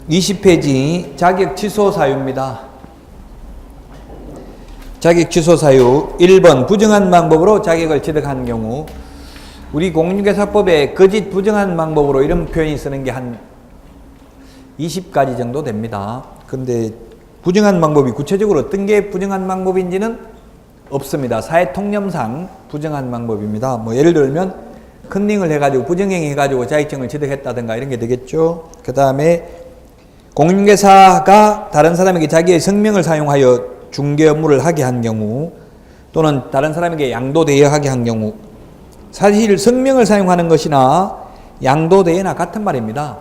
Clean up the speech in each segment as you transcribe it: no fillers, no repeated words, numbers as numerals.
20페이지 자격 취소 사유입니다. 자격 취소 사유 1번 부정한 방법으로 자격을 취득한 경우. 우리 공인중개사법에 거짓 부정한 방법으로 이런 표현이 쓰는 게 한 20가지 정도 됩니다. 근데 부정한 방법이 구체적으로 어떤 게 부정한 방법인지는 없습니다. 사회통념상 부정한 방법입니다. 뭐 예를 들면 컨닝을 해가지고 부정행위 해가지고 자격증을 취득했다든가 이런 게 되겠죠. 그 다음에 공인중개사가 다른 사람에게 자기의 성명을 사용하여 중개 업무를 하게 한 경우, 또는 다른 사람에게 양도대여하게 한 경우. 사실 성명을 사용하는 것이나 양도대여나 같은 말입니다.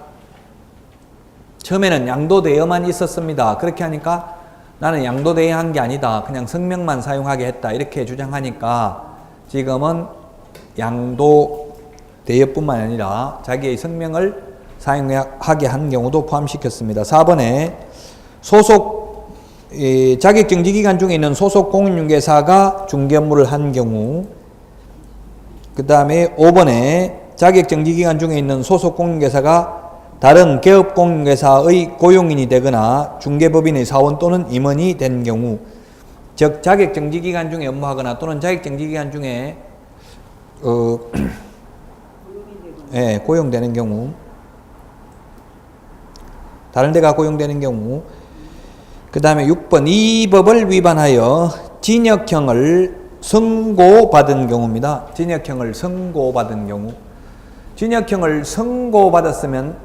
처음에는 양도대여만 있었습니다. 그렇게 하니까 나는 양도대여한 게 아니다, 그냥 성명만 사용하게 했다, 이렇게 주장하니까 지금은 양도대여뿐만 아니라 자기의 성명을 사용하게 한 경우도 포함시켰습니다. 4번에 자격정지기간 중에 있는 소속 공인중개사가 중개 업무를 한 경우. 그 다음에 5번에 자격정지기간 중에 있는 소속 공인중개사가 다른 개업공인중개사의 고용인이 되거나 중개법인의 사원 또는 임원이 된 경우, 즉 자격정지기간 중에 업무하거나 또는 자격정지기간 중에 고용되는 경우, 다른 데가 고용되는 경우. 그 다음에 6번 이 법을 위반하여 징역형을 선고받은 경우입니다. 징역형을 선고받은 경우. 징역형을 선고받았으면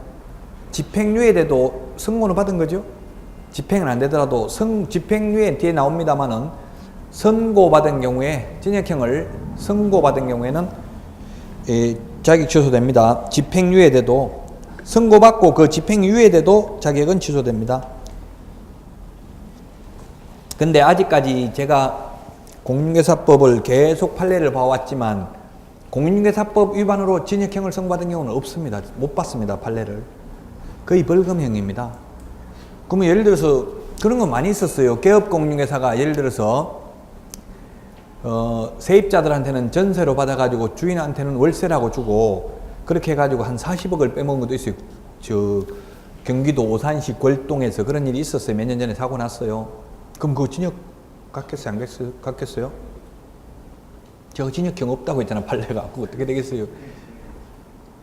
집행유예돼도 선고는 받은 거죠. 집행은 안 되더라도 집행유예 뒤에 나옵니다만은 선고받은 경우에, 징역형을 선고받은 경우에는 자격 취소됩니다. 집행유예돼도, 선고받고 그 집행유예돼도 자격은 취소됩니다. 근데 아직까지 제가 공인중개사법을 계속 판례를 봐왔지만 공인중개사법 위반으로 징역형을 선고받은 경우는 없습니다. 못 봤습니다. 판례를. 거의 벌금형입니다. 그러면 예를 들어서 그런 거 많이 있었어요. 개업공인중개사가 예를 들어서 세입자들한테는 전세로 받아가지고 주인한테는 월세라고 주고, 그렇게 해가지고 한 40억을 빼먹은 것도 있어요. 경기도 오산시 골동에서 그런 일이 있었어요. 몇 년 전에 사고 났어요. 그럼 그거 징역 갔겠어요? 안 갔겠어요? 저 징역형 없다고 했잖아, 판례가. 그거 어떻게 되겠어요?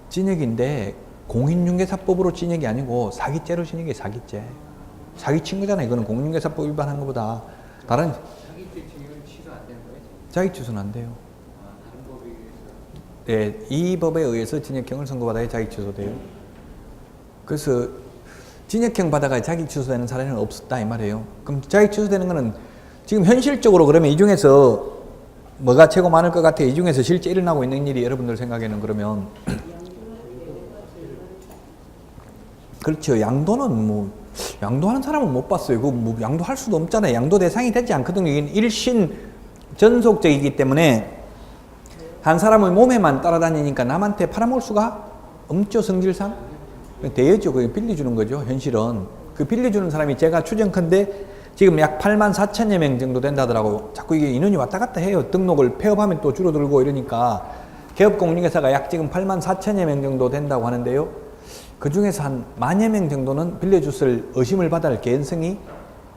징역인데 공인중개사법으로 징역이 아니고 사기죄로 징역이에요. 사기죄. 사기친 거잖아요. 이거는 공인중개사법 위반한 것보다 다른. 사기죄 징역은 취소 안 되는 거예요? 자기 취소는 안 돼요. 다른 법에 의해서? 네, 이 법에 의해서 징역형을 선고받아야 자기 취소돼요. 그래서 징역형 받아가 자기 취소되는 사례는 없었다 이 말이에요. 그럼 자기 취소되는 거는 지금 현실적으로 그러면 이 중에서 뭐가 최고 많을 것 같아요? 이 중에서 실제 일어나고 있는 일이 여러분들 생각에는 그러면 그렇죠. 양도는 양도하는 사람은 못 봤어요. 그 양도할 수도 없잖아요. 양도 대상이 되지 않거든요. 이게 일신 전속적이기 때문에 한 사람의 몸에만 따라다니니까 남한테 팔아먹을 수가 없죠. 성질상. 대여죠. 그게 빌려주는 거죠. 현실은. 그 빌려주는 사람이 제가 추정컨대 지금 약 8만 4천여 명 정도 된다더라고요. 자꾸 이게 인원이 왔다 갔다 해요. 등록을 폐업하면 또 줄어들고 이러니까. 개업공인중개사가 약 지금 8만 4천여 명 정도 된다고 하는데요. 그 중에서 한 만여 명 정도는 빌려줬을 의심을 받아야 할 개연성이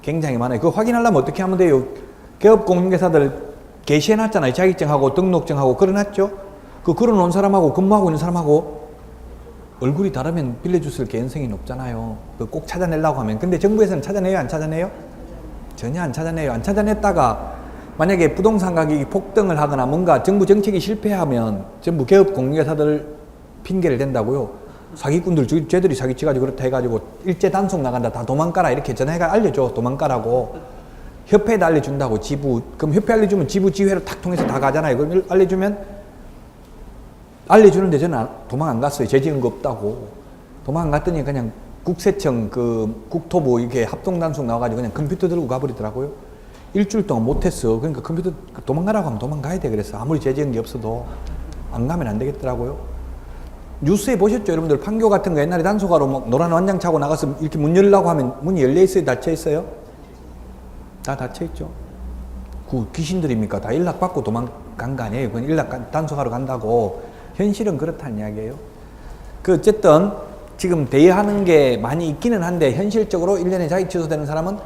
굉장히 많아요. 그거 확인하려면 어떻게 하면 돼요? 개업공인중개사들 게시해놨잖아요. 자격증하고 등록증하고 걸어놨죠? 그 걸어놓은 사람하고 근무하고 있는 사람하고 얼굴이 다르면 빌려줬을 개연성이 높잖아요. 꼭 찾아내려고 하면. 근데 정부에서는 찾아내요? 안 찾아내요? 전혀 안 찾아내요. 안 찾아냈다가 만약에 부동산 가격이 폭등을 하거나 뭔가 정부 정책이 실패하면 전부 개업공인중개사들 핑계를 댄다고요. 사기꾼들, 쟤들이 사기치가지고 그렇다 해가지고 일제 단속 나간다, 다 도망가라 이렇게 전화해가 알려줘. 도망가라고. 협회에다 알려준다고. 지부. 그럼 협회 알려주면 지부 지회로 탁 통해서 다 가잖아요. 그럼 알려주는데 저는 도망 안 갔어요. 죄지은 거 없다고. 도망 안 갔더니 그냥 국세청 국토부 이렇게 합동단속 나와가지고 그냥 컴퓨터 들고 가버리더라고요. 일주일 동안 못했어. 그러니까 컴퓨터 도망가라고 하면 도망가야 돼. 그래서 아무리 죄지은 게 없어도 안 가면 안 되겠더라고요. 뉴스에 보셨죠? 여러분들 판교 같은 거 옛날에 단속하러 막 노란 완장 차고 나가서 이렇게 문 열려고 하면 문이 열려 있어요? 닫혀 있어요? 다 닫혀 있죠. 그 귀신들입니까? 다 연락받고 도망간 거 아니에요? 그건 단속하러 간다고. 현실은 그렇다는 이야기예요. 어쨌든 지금 대여하는 게 많이 있기는 한데 현실적으로 1년에 자격 취소되는 사람은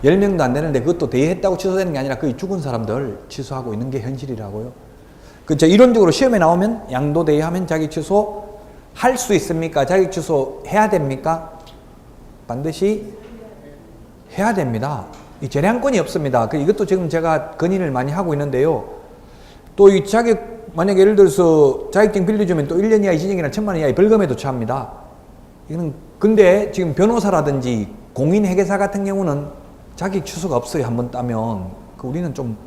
10명도 안 되는데 그것도 대여했다고 취소되는 게 아니라 거의 죽은 사람들 취소하고 있는 게 현실이라고요. 그렇죠. 이론적으로 시험에 나오면 양도 대여하면 자격 취소 할 수 있습니까? 자격 취소 해야 됩니까? 반드시 해야 됩니다. 이 재량권이 없습니다. 이것도 지금 제가 건의를 많이 하고 있는데요. 또 이 자격, 만약에 예를 들어서 자격증 빌려주면 또 1년 이하의 징역이나 1,000만 원 이하의 벌금에도 처합니다. 이거는, 근데 지금 변호사라든지 공인회계사 같은 경우는 자격 취소가 없어요. 한번 따면. 우리는 좀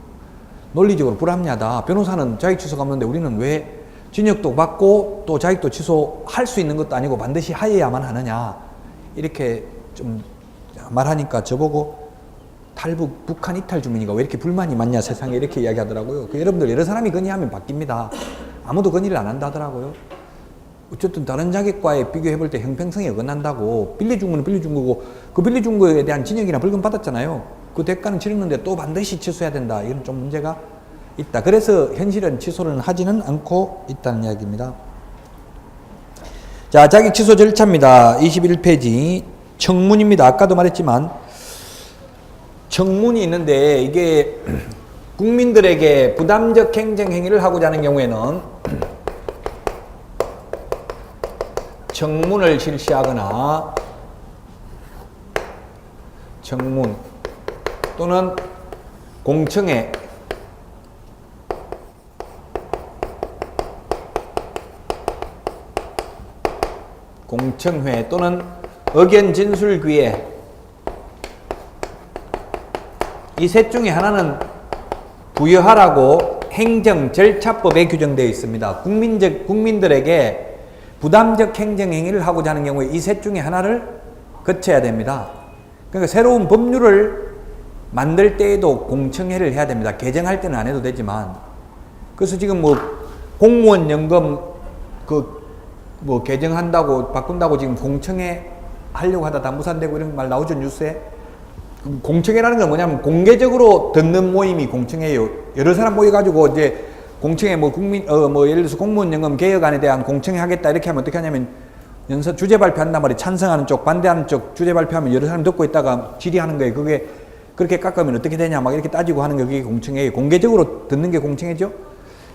논리적으로 불합리하다. 변호사는 자격 취소가 없는데 우리는 왜 징역도 받고 또 자격도 취소할 수 있는 것도 아니고 반드시 하여야만 하느냐. 이렇게 좀 말하니까 저보고 탈북, 북한 이탈 주민이가 왜 이렇게 불만이 많냐 세상에 이렇게 이야기하더라고요. 여러분들 여러 사람이 건의하면 바뀝니다. 아무도 건의를 안 한다 하더라고요. 어쨌든 다른 자격과에 비교해 볼 때 형평성이 어긋난다고. 빌려준 거는 빌려준 거고 그 빌려준 거에 대한 징역이나 벌금 받았잖아요. 그 대가는 치르는데 또 반드시 취소해야 된다. 이건 좀 문제가 있다. 그래서 현실은 취소를 하지는 않고 있다는 이야기입니다. 자, 자격 취소 절차입니다. 21페이지 청문입니다. 아까도 말했지만 청문이 있는데 이게 국민들에게 부담적 행정행위를 하고자 하는 경우에는 청문을 실시하거나 청문 또는 공청회 공청회 또는 의견 진술기회 이 셋 중에 하나는 부여하라고 행정절차법에 규정되어 있습니다. 국민들에게 부담적 행정행위를 하고자 하는 경우에 이 셋 중에 하나를 거쳐야 됩니다. 그러니까 새로운 법률을 만들 때에도 공청회를 해야 됩니다. 개정할 때는 안 해도 되지만. 그래서 지금 뭐 공무원 연금 뭐 개정한다고 바꾼다고 지금 공청회 하려고 하다 다 무산되고 이런 말 나오죠 뉴스에. 공청회라는 건 뭐냐면 공개적으로 듣는 모임이 공청회예요. 여러 사람 모여가지고 이제 공청회 뭐 예를 들어서 공무원 연금 개혁안에 대한 공청회 하겠다 이렇게 하면 어떻게 하냐면 주제 발표한단 말이에요. 찬성하는 쪽 반대하는 쪽 주제 발표하면 여러 사람 듣고 있다가 질의하는 거예요. 그게 그렇게 깎으면 어떻게 되냐 막 이렇게 따지고 하는 게 그게 공청회예요. 공개적으로 듣는 게 공청회죠.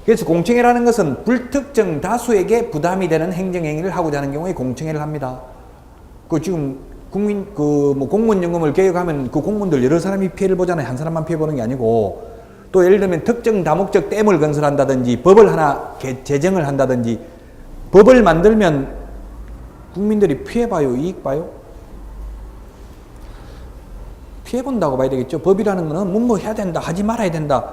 그래서 공청회라는 것은 불특정 다수에게 부담이 되는 행정행위를 하고자 하는 경우에 공청회를 합니다. 지금 공무원 연금을 개혁하면 그 공무원들 여러 사람이 피해를 보잖아요. 한 사람만 피해 보는 게 아니고. 또 예를 들면 특정 다목적 댐을 건설한다든지 법을 하나 제정을 한다든지 법을 만들면 국민들이 피해 봐요, 이익 봐요? 피해 본다고 봐야 되겠죠. 법이라는 거는 뭐 해야 된다, 하지 말아야 된다.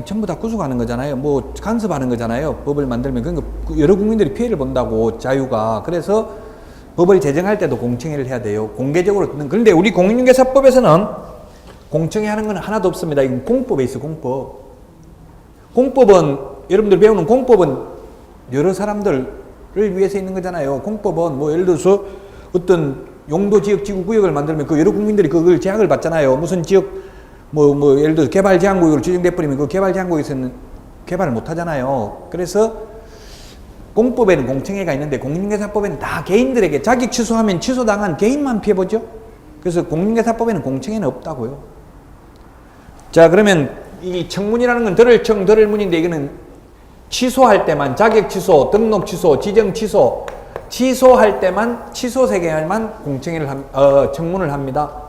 전부 다 구속하는 거잖아요. 뭐 간섭하는 거잖아요. 법을 만들면. 그러니까 여러 국민들이 피해를 본다고 자유가. 그래서 법을 제정할 때도 공청회를 해야 돼요. 공개적으로 듣는. 그런데 우리 공인중개사법에서는 공청회 하는 건 하나도 없습니다. 이건 공법에 있어, 공법. 공법은 여러분들 배우는 공법은 여러 사람들을 위해서 있는 거잖아요. 공법은 뭐 예를 들어서 어떤 용도 지역 지구 구역을 만들면 그 여러 국민들이 그걸 제약을 받잖아요. 무슨 지역 뭐 예를 들어서 개발 제한 구역으로 지정돼 버리면 그 개발 제한 구역에서는 개발을 못 하잖아요. 그래서 공법에는 공청회가 있는데 공인중개사법에는 다 개인들에게 자격 취소하면 취소당한 개인만 피해 보죠. 그래서 공인중개사법에는 공청회는 없다고요. 자, 그러면 이 청문이라는 건 들을 청 들을 문인데 이거는 취소할 때만 자격 취소, 등록 취소, 지정 취소 취소할 때만 취소 세계에만 공청회를 청문을 합니다.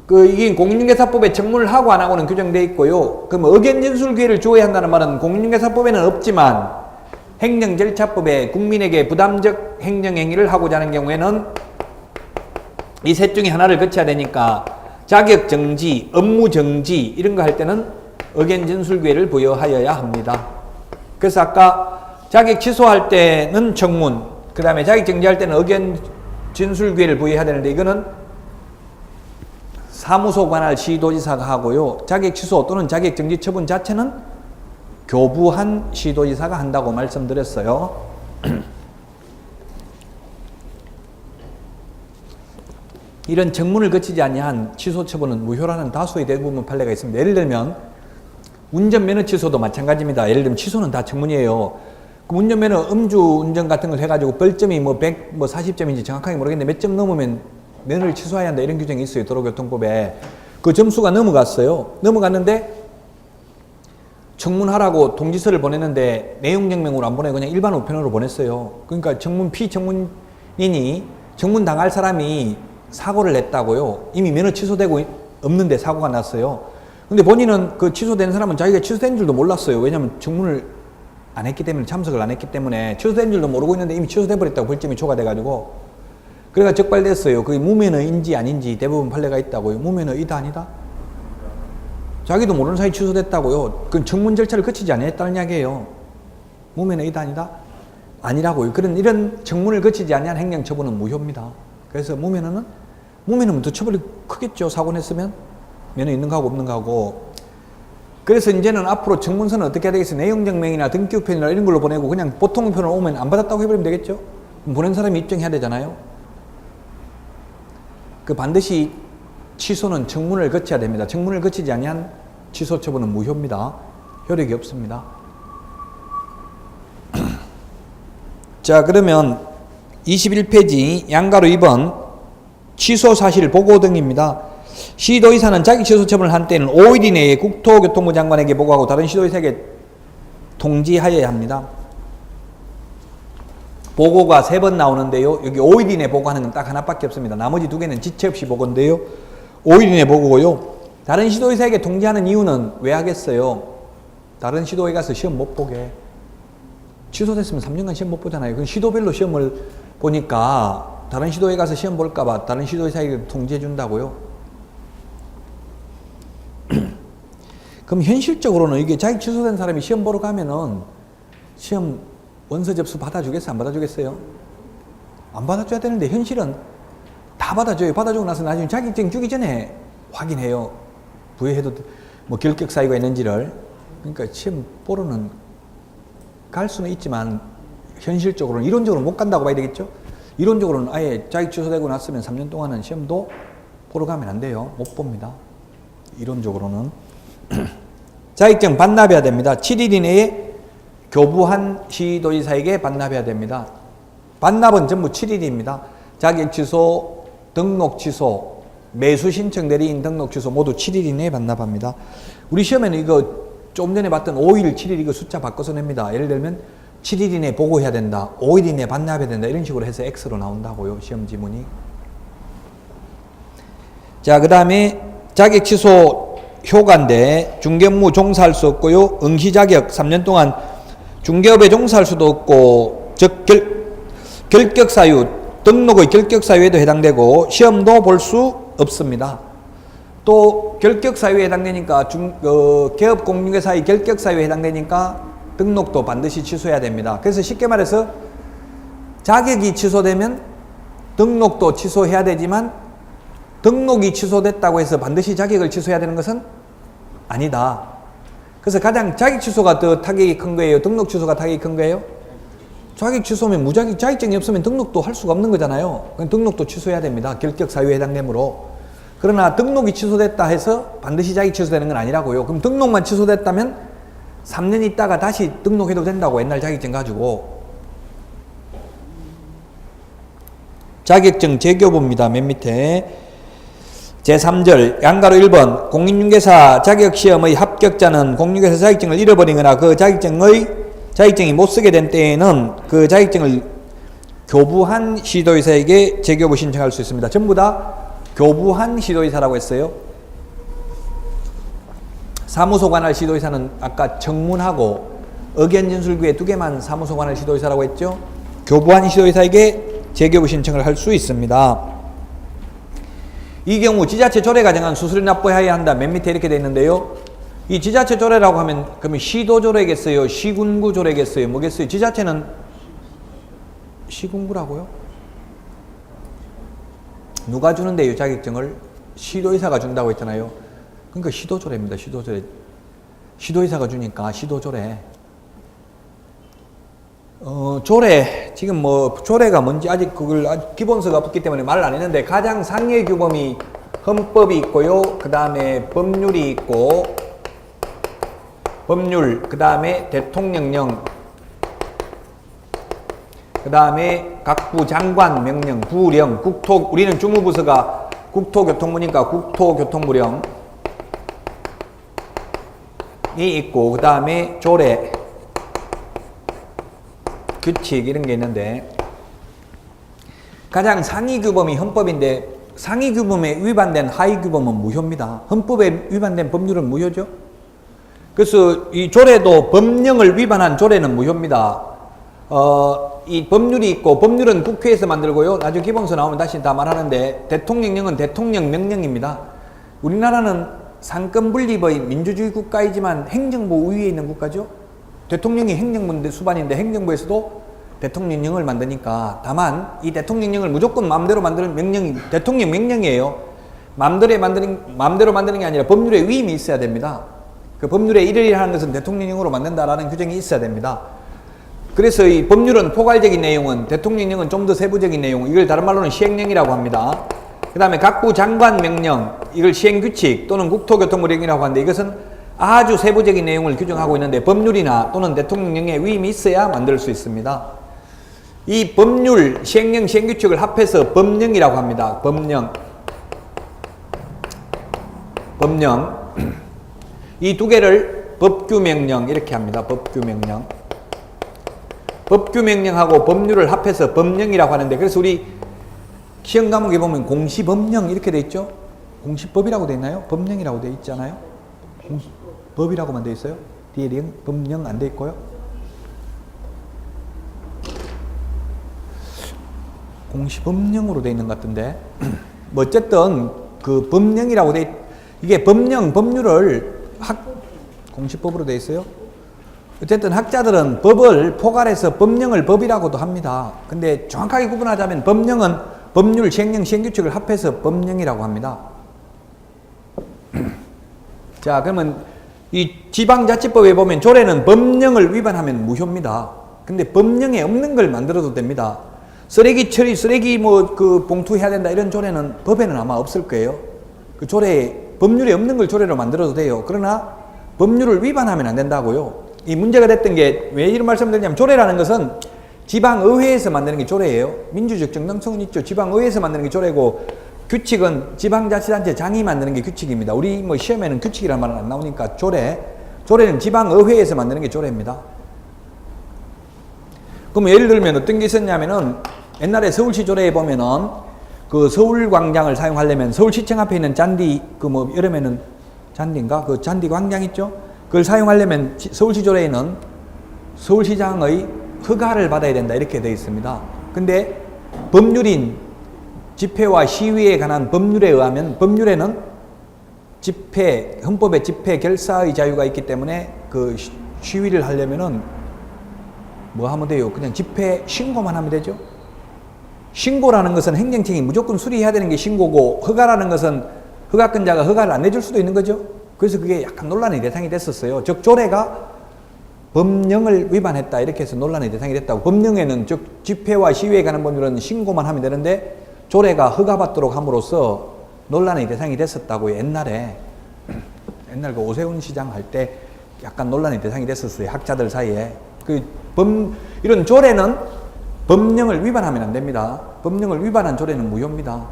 이게 공인중개사법에 청문을 하고 안 하고는 규정되어 있고요. 그럼 의견 진술 기회를 주어야 한다는 말은 공인중개사법에는 없지만 행정절차법에 국민에게 부담적 행정행위를 하고자 하는 경우에는 이 셋 중에 하나를 거쳐야 되니까 자격정지, 업무정지 이런 거 할 때는 의견 진술 기회를 부여하여야 합니다. 그래서 아까 자격 취소할 때는 청문, 그 다음에 자격 정지할 때는 의견 진술 기회를 부여해야 되는데 이거는 사무소 관할 시도지사가 하고요. 자격 취소 또는 자격 정지 처분 자체는 교부한 시도지사가 한다고 말씀드렸어요. 이런 청문을 거치지 아니한 취소 처분은 무효라는 다수의 대부분 판례가 있습니다. 예를 들면 운전면허 취소도 마찬가지입니다. 예를 들면 취소는 다 청문이에요. 그 운전면허 음주운전 같은 걸 해가지고 벌점이 뭐 100, 뭐 40점인지 정확하게 모르겠는데 몇 점 넘으면 면허를 취소해야 한다 이런 규정이 있어요. 도로교통법에. 그 점수가 넘어갔어요. 넘어갔는데 청문하라고 통지서를 보냈는데 내용 증명으로 안 보내고 그냥 일반 우편으로 보냈어요. 그러니까 피청문인이 청문 당할 사람이 사고를 냈다고요. 이미 면허 취소되고 없는데 사고가 났어요. 근데 본인은 그 취소된 사람은 자기가 취소된 줄도 몰랐어요. 왜냐면 청문을 안 했기 때문에, 참석을 안 했기 때문에 취소된 줄도 모르고 있는데 이미 취소돼 버렸다고 벌점이 초과돼가지고. 그래가 적발됐어요. 그게 무면허인지 아닌지 대부분 판례가 있다고요. 무면허이다 아니다? 자기도 모르는 사이 취소됐다고요. 그 청문 절차를 거치지 않았다는 이야기예요. 무면허이다 아니다? 아니라고요. 이런 청문을 거치지 않은 행정처분은 무효입니다. 그래서 무면허는 더 처벌이 크겠죠. 사고 냈으면. 면허 있는 거하고 없는 거하고. 그래서 이제는 앞으로 청문서는 어떻게 해야 되겠어요? 내용증명이나 등기우편이나 이런 걸로 보내고 그냥 보통우편으로 오면 안 받았다고 해버리면 되겠죠? 보낸 사람이 입증해야 되잖아요. 그 반드시 취소는 청문을 거쳐야 됩니다. 청문을 거치지 아니한 취소 처분은 무효입니다. 효력이 없습니다. 자, 그러면 21페이지 양가로 2번 취소 사실 보고 등입니다. 시도의사는 자기 취소 처분을 한 때는 5일 이내에 국토교통부 장관에게 보고하고 다른 시도의사에게 통지하여야 합니다. 보고가 3번 나오는데요. 여기 5일 이내 보고하는 건 딱 하나밖에 없습니다. 나머지 2개는 지체 없이 보고인데요. 5일 이내 보고고요. 다른 시도의사에게 통지하는 이유는 왜 하겠어요? 다른 시도에 가서 시험 못 보게. 취소됐으면 3년간 시험 못 보잖아요. 그럼 시도별로 시험을 보니까 다른 시도에 가서 시험 볼까봐 다른 시도의사에게 통지해 준다고요. 그럼 현실적으로는 이게 자기 취소된 사람이 시험 보러 가면은 시험 원서 접수 받아주겠어요? 안 받아주겠어요? 안 받아줘야 되는데 현실은 다 받아줘요. 받아주고 나서 나중에 자격증 주기 전에 확인해요. 부여해도 뭐 결격 사유가 있는지를. 그러니까 시험 보러는 갈 수는 있지만 현실적으로는 이론적으로는 못 간다고 봐야 되겠죠? 이론적으로는 아예 자격 취소되고 났으면 3년 동안은 시험도 보러 가면 안 돼요. 못 봅니다. 이론적으로는. 자격증 반납해야 됩니다. 7일 이내에 교부한 시도지사에게 반납해야 됩니다. 반납은 전부 7일입니다. 자격 취소, 등록 취소, 매수 신청 대리인 등록 취소 모두 7일 이내에 반납합니다. 우리 시험에는 이거 좀 전에 봤던 5일, 7일 이거 숫자 바꿔서 냅니다. 예를 들면 7일 이내에 보고해야 된다. 5일 이내에 반납해야 된다. 이런 식으로 해서 X로 나온다고요. 시험 지문이. 자, 그 다음에 자격 취소 효과인데 중개업무 종사할 수 없고요. 응시 자격 3년 동안 중개업에 종사할 수도 없고 즉 결격 사유, 등록의 결격 사유에도 해당되고 시험도 볼 수 없습니다. 또 결격 사유에 해당되니까 개업공인중개사의 결격 사유에 해당되니까 등록도 반드시 취소해야 됩니다. 그래서 쉽게 말해서 자격이 취소되면 등록도 취소해야 되지만 등록이 취소됐다고 해서 반드시 자격을 취소해야 되는 것은 아니다. 그래서 가장 자격 취소가 더 타격이 큰 거예요? 등록 취소가 타격이 큰 거예요? 자격 취소면 무자격, 자격증이 없으면 등록도 할 수가 없는 거잖아요. 그럼 등록도 취소해야 됩니다. 결격 사유에 해당되므로. 그러나 등록이 취소됐다 해서 반드시 자격 취소되는 건 아니라고요. 그럼 등록만 취소됐다면 3년 있다가 다시 등록해도 된다고. 옛날 자격증 가지고. 자격증 재교부입니다. 맨 밑에. 제3절 양가로 1번 공인중개사 자격시험의 합격자는 공인중개사 자격증을 잃어버리거나 그 자격증이 못쓰게 된 때에는 그 자격증을 교부한 시도의사에게 재교부 신청할 수 있습니다. 전부 다 교부한 시도의사라고 했어요. 사무소 관할 시도의사는 아까 청문하고 의견진술구에 2개만 사무소 관할 시도의사라고 했죠. 교부한 시도의사에게 재교부 신청을 할 수 있습니다. 이 경우 지자체 조례가 정한 수수료 납부해야 한다. 맨 밑에 이렇게 돼 있는데요. 이 지자체 조례라고 하면 그러면 시도 조례겠어요? 시군구 조례겠어요? 뭐겠어요? 지자체는 시군구라고요? 누가 주는데요? 자격증을? 시도의사가 준다고 했잖아요. 그러니까 시도조례입니다. 시도조례. 시도의사가 주니까 시도조례. 조례, 지금 뭐 조례가 뭔지 아직 그걸 기본서가 없기 때문에 말을 안 했는데 가장 상위의 규범이 헌법이 있고요. 그 다음에 법률이 있고 법률, 그 다음에 대통령령, 그 다음에 각부 장관 명령, 부령, 우리는 주무부서가 국토교통부니까 국토교통부령이 있고, 그 다음에 조례, 규칙 이런 게 있는데, 가장 상위 규범이 헌법인데 상위 규범에 위반된 하위 규범은 무효입니다. 헌법에 위반된 법률은 무효죠. 그래서 이 조례도 법령을 위반한 조례는 무효입니다. 이 법률이 있고, 법률은 국회에서 만들고요. 나중에 기본서 나오면 다시 다 말하는데, 대통령령은 대통령 명령입니다. 우리나라는 상권 분립의 민주주의 국가이지만 행정부 우위에 있는 국가죠. 대통령이 행정부 수반인데 행정부에서도 대통령령을 만드니까, 다만 이 대통령령을 무조건 마음대로 만드는 명령이 대통령 명령이에요. 마음대로 만드는 게 아니라 법률에 위임이 있어야 됩니다. 그 법률에 이르리하는 것은 대통령령으로 만든다라는 규정이 있어야 됩니다. 그래서 이 법률은 포괄적인 내용은, 대통령령은 좀 더 세부적인 내용, 이걸 다른 말로는 시행령이라고 합니다. 그 다음에 각부 장관 명령, 이걸 시행규칙 또는 국토교통부령이라고 하는데, 이것은 아주 세부적인 내용을 규정하고 있는데 법률이나 또는 대통령령에 위임이 있어야 만들 수 있습니다. 이 법률, 시행령, 시행규칙을 합해서 법령이라고 합니다. 법령. 이 두 개를 법규명령 이렇게 합니다. 법규명령. 법규명령하고 법률을 합해서 법령이라고 하는데, 그래서 우리 시험 과목에 보면 공시법령 이렇게 돼 있죠? 공시법이라고 돼 있나요? 법령이라고 돼 있잖아요? 법이라고만 돼 있어요? 뒤에 법령 안 돼 있고요. 공시법령으로 돼 있는 것 같은데, 뭐 어쨌든 그 법령이라고 이게 법률을 공시법으로 돼 있어요. 어쨌든 학자들은 법을 포괄해서 법령을 법이라고도 합니다. 근데 정확하게 구분하자면 법령은 법률, 시행령, 시행규칙을 합해서 법령이라고 합니다. 자, 그러면 이 지방자치법에 보면 조례는 법령을 위반하면 무효입니다. 근데 법령에 없는 걸 만들어도 됩니다. 쓰레기 처리, 쓰레기 그 봉투 해야 된다 이런 조례는 법에는 아마 없을 거예요. 그 법률에 없는 걸 조례로 만들어도 돼요. 그러나 법률을 위반하면 안 된다고요. 이 문제가 됐던 게 왜 이런 말씀을 드리냐면, 조례라는 것은 지방의회에서 만드는 게 조례예요. 민주적 정당성은 있죠. 지방의회에서 만드는 게 조례고, 규칙은 지방자치단체 장이 만드는 게 규칙입니다. 우리 시험에는 규칙이라는 말은 안 나오니까 조례는 지방의회에서 만드는 게 조례입니다. 그럼 예를 들면 어떤 게 있었냐면은, 옛날에 서울시 조례에 보면은 그 서울광장을 사용하려면 서울시청 앞에 있는 잔디, 여름에는 잔디인가? 그 잔디 광장 있죠? 그걸 사용하려면 서울시 조례에는 서울시장의 허가를 받아야 된다 이렇게 되어 있습니다. 근데 법률인 집회와 시위에 관한 법률에 의하면, 법률에는 헌법에 집회 결사의 자유가 있기 때문에 그 시위를 하려면은 뭐 하면 돼요? 그냥 집회 신고만 하면 되죠? 신고라는 것은 행정청이 무조건 수리해야 되는 게 신고고, 허가라는 것은 허가권자가 허가를 안 내줄 수도 있는 거죠? 그래서 그게 약간 논란의 대상이 됐었어요. 즉, 조례가 법령을 위반했다 이렇게 해서 논란의 대상이 됐다고. 법령에는 즉 집회와 시위에 관한 법률은 신고만 하면 되는데, 조례가 허가받도록 함으로써 논란의 대상이 됐었다고요. 옛날 그 오세훈 시장 할 때 약간 논란의 대상이 됐었어요. 학자들 사이에. 이런 조례는 법령을 위반하면 안 됩니다. 법령을 위반한 조례는 무효입니다.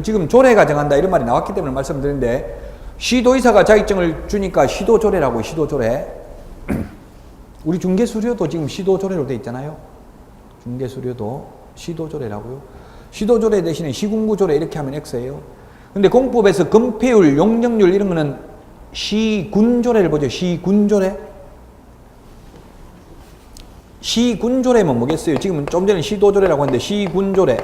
지금 조례가 정한다 이런 말이 나왔기 때문에 말씀드리는데, 시도의사가 자격증을 주니까 시도조례라고. 시도조례. 우리 중개수료도 지금 시도조례로 돼 있잖아요. 중개수료도 시도조례라고요. 시도조례 대신에 시군구조례 이렇게 하면 X예요. 근데 공법에서 건폐율, 용적률 이런 거는 시군조례를 보죠. 시군조례. 시군조례면 뭐겠어요? 지금은 좀 전에 시도조례라고 했는데, 시군조례.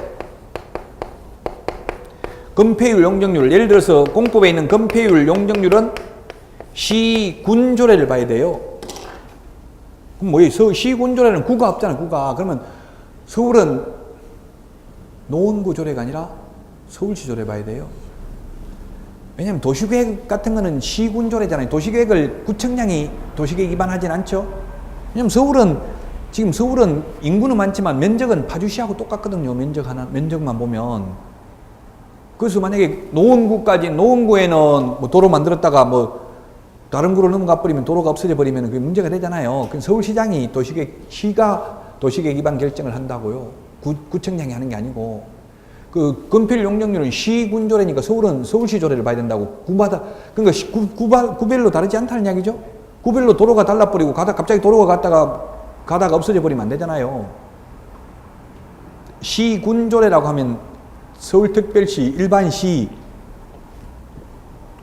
건폐율, 용적률. 예를 들어서 공법에 있는 건폐율, 용적률은 시군조례를 봐야 돼요. 그럼 뭐예요? 시군조례는 구가 없잖아, 구가. 그러면 서울은 노원구조례가 아니라 서울시조례 봐야 돼요. 왜냐면 도시계획 같은 거는 시군조례잖아요. 도시계획을 구청장이 도시계획 위반하진 않죠. 왜냐면 지금 서울은 인구는 많지만 면적은 파주시하고 똑같거든요. 면적만 보면. 그래서 만약에 노원구에는 도로 만들었다가 다른 구로 넘어가 버리면 도로가 없어져 버리면 그게 문제가 되잖아요. 그럼 서울시장이 시가 도시계획 위반 결정을 한다고요. 구청장이 하는 게 아니고. 그 건필 용적률은 시군조례니까 서울은 서울시 조례를 봐야 된다고. 구마다 그러니까 구별로 다르지 않다는 이야기죠. 구별로 도로가 달라버리고 갑자기 도로가 가다가 없어져 버리면 안 되잖아요. 시군조례라고 하면 서울특별시 일반시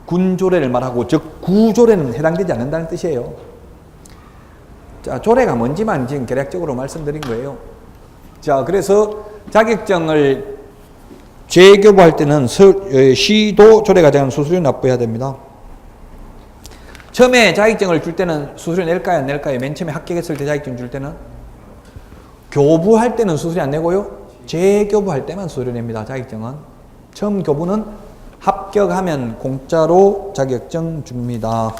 군조례를 말하고 즉 구조례는 해당되지 않는다는 뜻이에요. 자, 조례가 뭔지만 지금 개략적으로 말씀드린 거예요. 자, 그래서 자격증을 재교부할 때는 시도 조례가 정한 수수료 납부해야 됩니다. 처음에 자격증을 줄 때는 수수료 낼까요, 안 낼까요? 맨 처음에 합격했을 때 자격증 줄 때는 교부할 때는 수수료 안 내고요. 재교부할 때만 수수료 냅니다. 자격증은 처음 교부는 합격하면 공짜로 자격증 줍니다.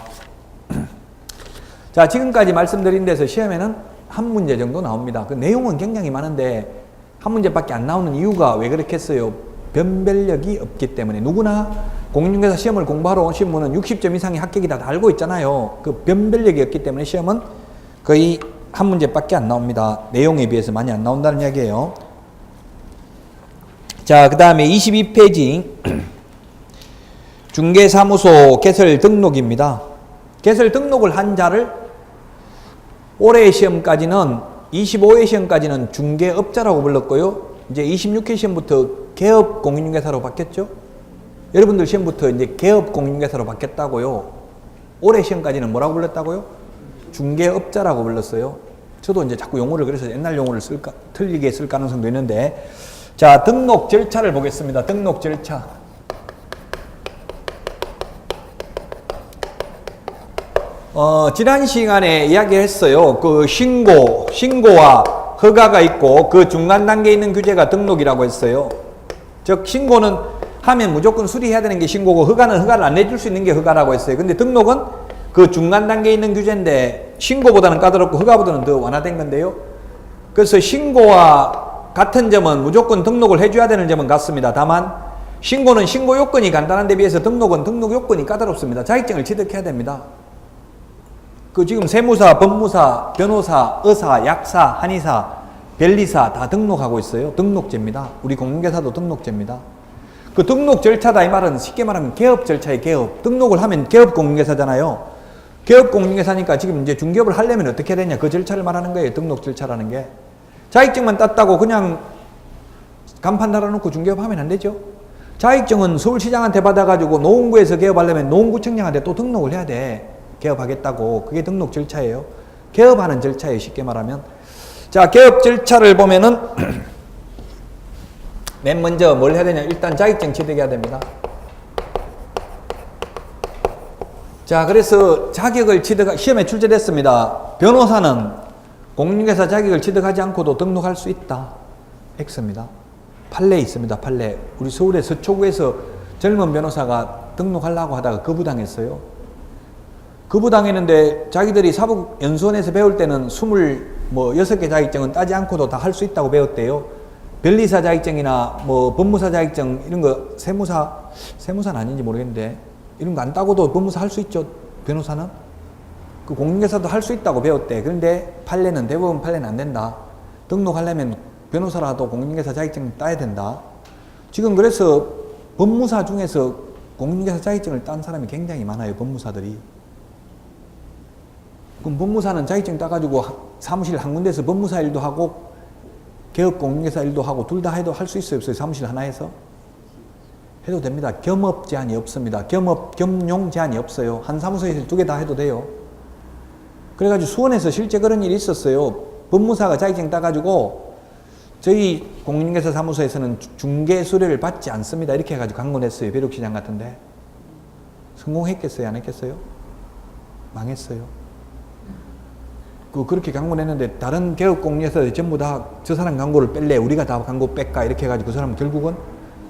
자, 지금까지 말씀드린 데서 시험에는 한 문제 정도 나옵니다. 그 내용은 굉장히 많은데 한 문제밖에 안 나오는 이유가 왜 그렇겠어요? 변별력이 없기 때문에. 누구나 공인중개사 시험을 공부하러 오신 분은 60점 이상의 합격이다 다 알고 있잖아요. 그 변별력이 없기 때문에 시험은 거의 한 문제밖에 안 나옵니다. 내용에 비해서 많이 안 나온다는 이야기예요. 자, 그 다음에 22페이지 중개사무소 개설 등록입니다. 개설 등록을 한 자를 올해의 시험까지는 25회 시험까지는 중개업자라고 불렀고요. 이제 26회 시험부터 개업 공인중개사로 바뀌었죠. 여러분들 시험부터 이제 개업 공인중개사로 바뀌었다고요. 올해 시험까지는 뭐라고 불렀다고요? 중개업자라고 불렀어요. 저도 이제 자꾸 용어를 그래서 옛날 용어를 틀리게 쓸 가능성도 있는데, 자, 등록 절차를 보겠습니다. 등록 절차. 지난 시간에 이야기했어요. 그 신고와 허가가 있고 그 중간 단계에 있는 규제가 등록이라고 했어요. 즉 신고는 하면 무조건 수리해야 되는 게 신고고 허가를 안 내줄 수 있는 게 허가라고 했어요. 근데 등록은 그 중간 단계에 있는 규제인데 신고보다는 까다롭고 허가보다는 더 완화된 건데요. 그래서 신고와 같은 점은 무조건 등록을 해줘야 되는 점은 같습니다. 다만 신고는 신고 요건이 간단한 데 비해서 등록은 등록 요건이 까다롭습니다. 자격증을 취득해야 됩니다. 그 지금 세무사, 법무사, 변호사, 의사, 약사, 한의사, 변리사 다 등록하고 있어요. 등록제입니다. 우리 공인중개사도 등록제입니다. 그 등록 절차다 이 말은 쉽게 말하면 개업 절차의 개업. 등록을 하면 개업 공인중개사잖아요. 개업 공인중개사니까 지금 이제 중개업을 하려면 어떻게 해야 되냐 그 절차를 말하는 거예요. 등록 절차라는 게. 자격증만 땄다고 그냥 간판 달아놓고 중개업 하면 안 되죠. 자격증은 서울시장한테 받아가지고 노원구에서 개업하려면 노원구청장한테 또 등록을 해야 돼. 개업하겠다고. 그게 등록 절차예요. 개업하는 절차예요. 쉽게 말하면. 자, 개업 절차를 보면은 맨 먼저 뭘 해야 되냐. 일단 자격증 취득해야 됩니다. 자, 그래서 자격을 시험에 출제됐습니다. 변호사는 공인중개사 자격을 취득하지 않고도 등록할 수 있다. X입니다. 판례 있습니다. 판례. 우리 서울의 서초구에서 젊은 변호사가 등록하려고 하다가 거부당했어요. 거부당했는데 자기들이 사법연수원에서 배울 때는 26개 자격증은 따지 않고도 다 할 수 있다고 배웠대요. 변리사 자격증이나 뭐 법무사 자격증 이런 거 세무사는 아닌지 모르겠는데 이런 거 안 따고도 법무사 할 수 있죠. 변호사는. 그 공인중개사도 할 수 있다고 배웠대. 그런데 대부분 판례는 안 된다. 등록하려면 변호사라도 공인중개사 자격증 따야 된다. 지금 그래서 법무사 중에서 공인중개사 자격증을 딴 사람이 굉장히 많아요. 법무사들이. 그럼 법무사는 자격증 따가지고 사무실 한 군데서 법무사 일도 하고 개업 공인중개사 일도 하고 둘 다 해도 할 수 있어요? 없어요? 사무실 하나에서? 해도 됩니다. 겸업 제한이 없습니다. 겸용 제한이 없어요. 한 사무소에서 2개 다 해도 돼요. 그래가지고 수원에서 실제 그런 일이 있었어요. 법무사가 자격증 따가지고 저희 공인중개사 사무소에서는 중개 수료를 받지 않습니다. 이렇게 해가지고 광고냈어요. 벼룩시장 같은데. 성공했겠어요? 안 했겠어요? 망했어요. 그렇게 광고냈는데 다른 개업공인중개사들이 전부 다 저 사람 광고를 뺄래 우리가 다 광고 뺄까 이렇게 해가지고 그 사람은 결국은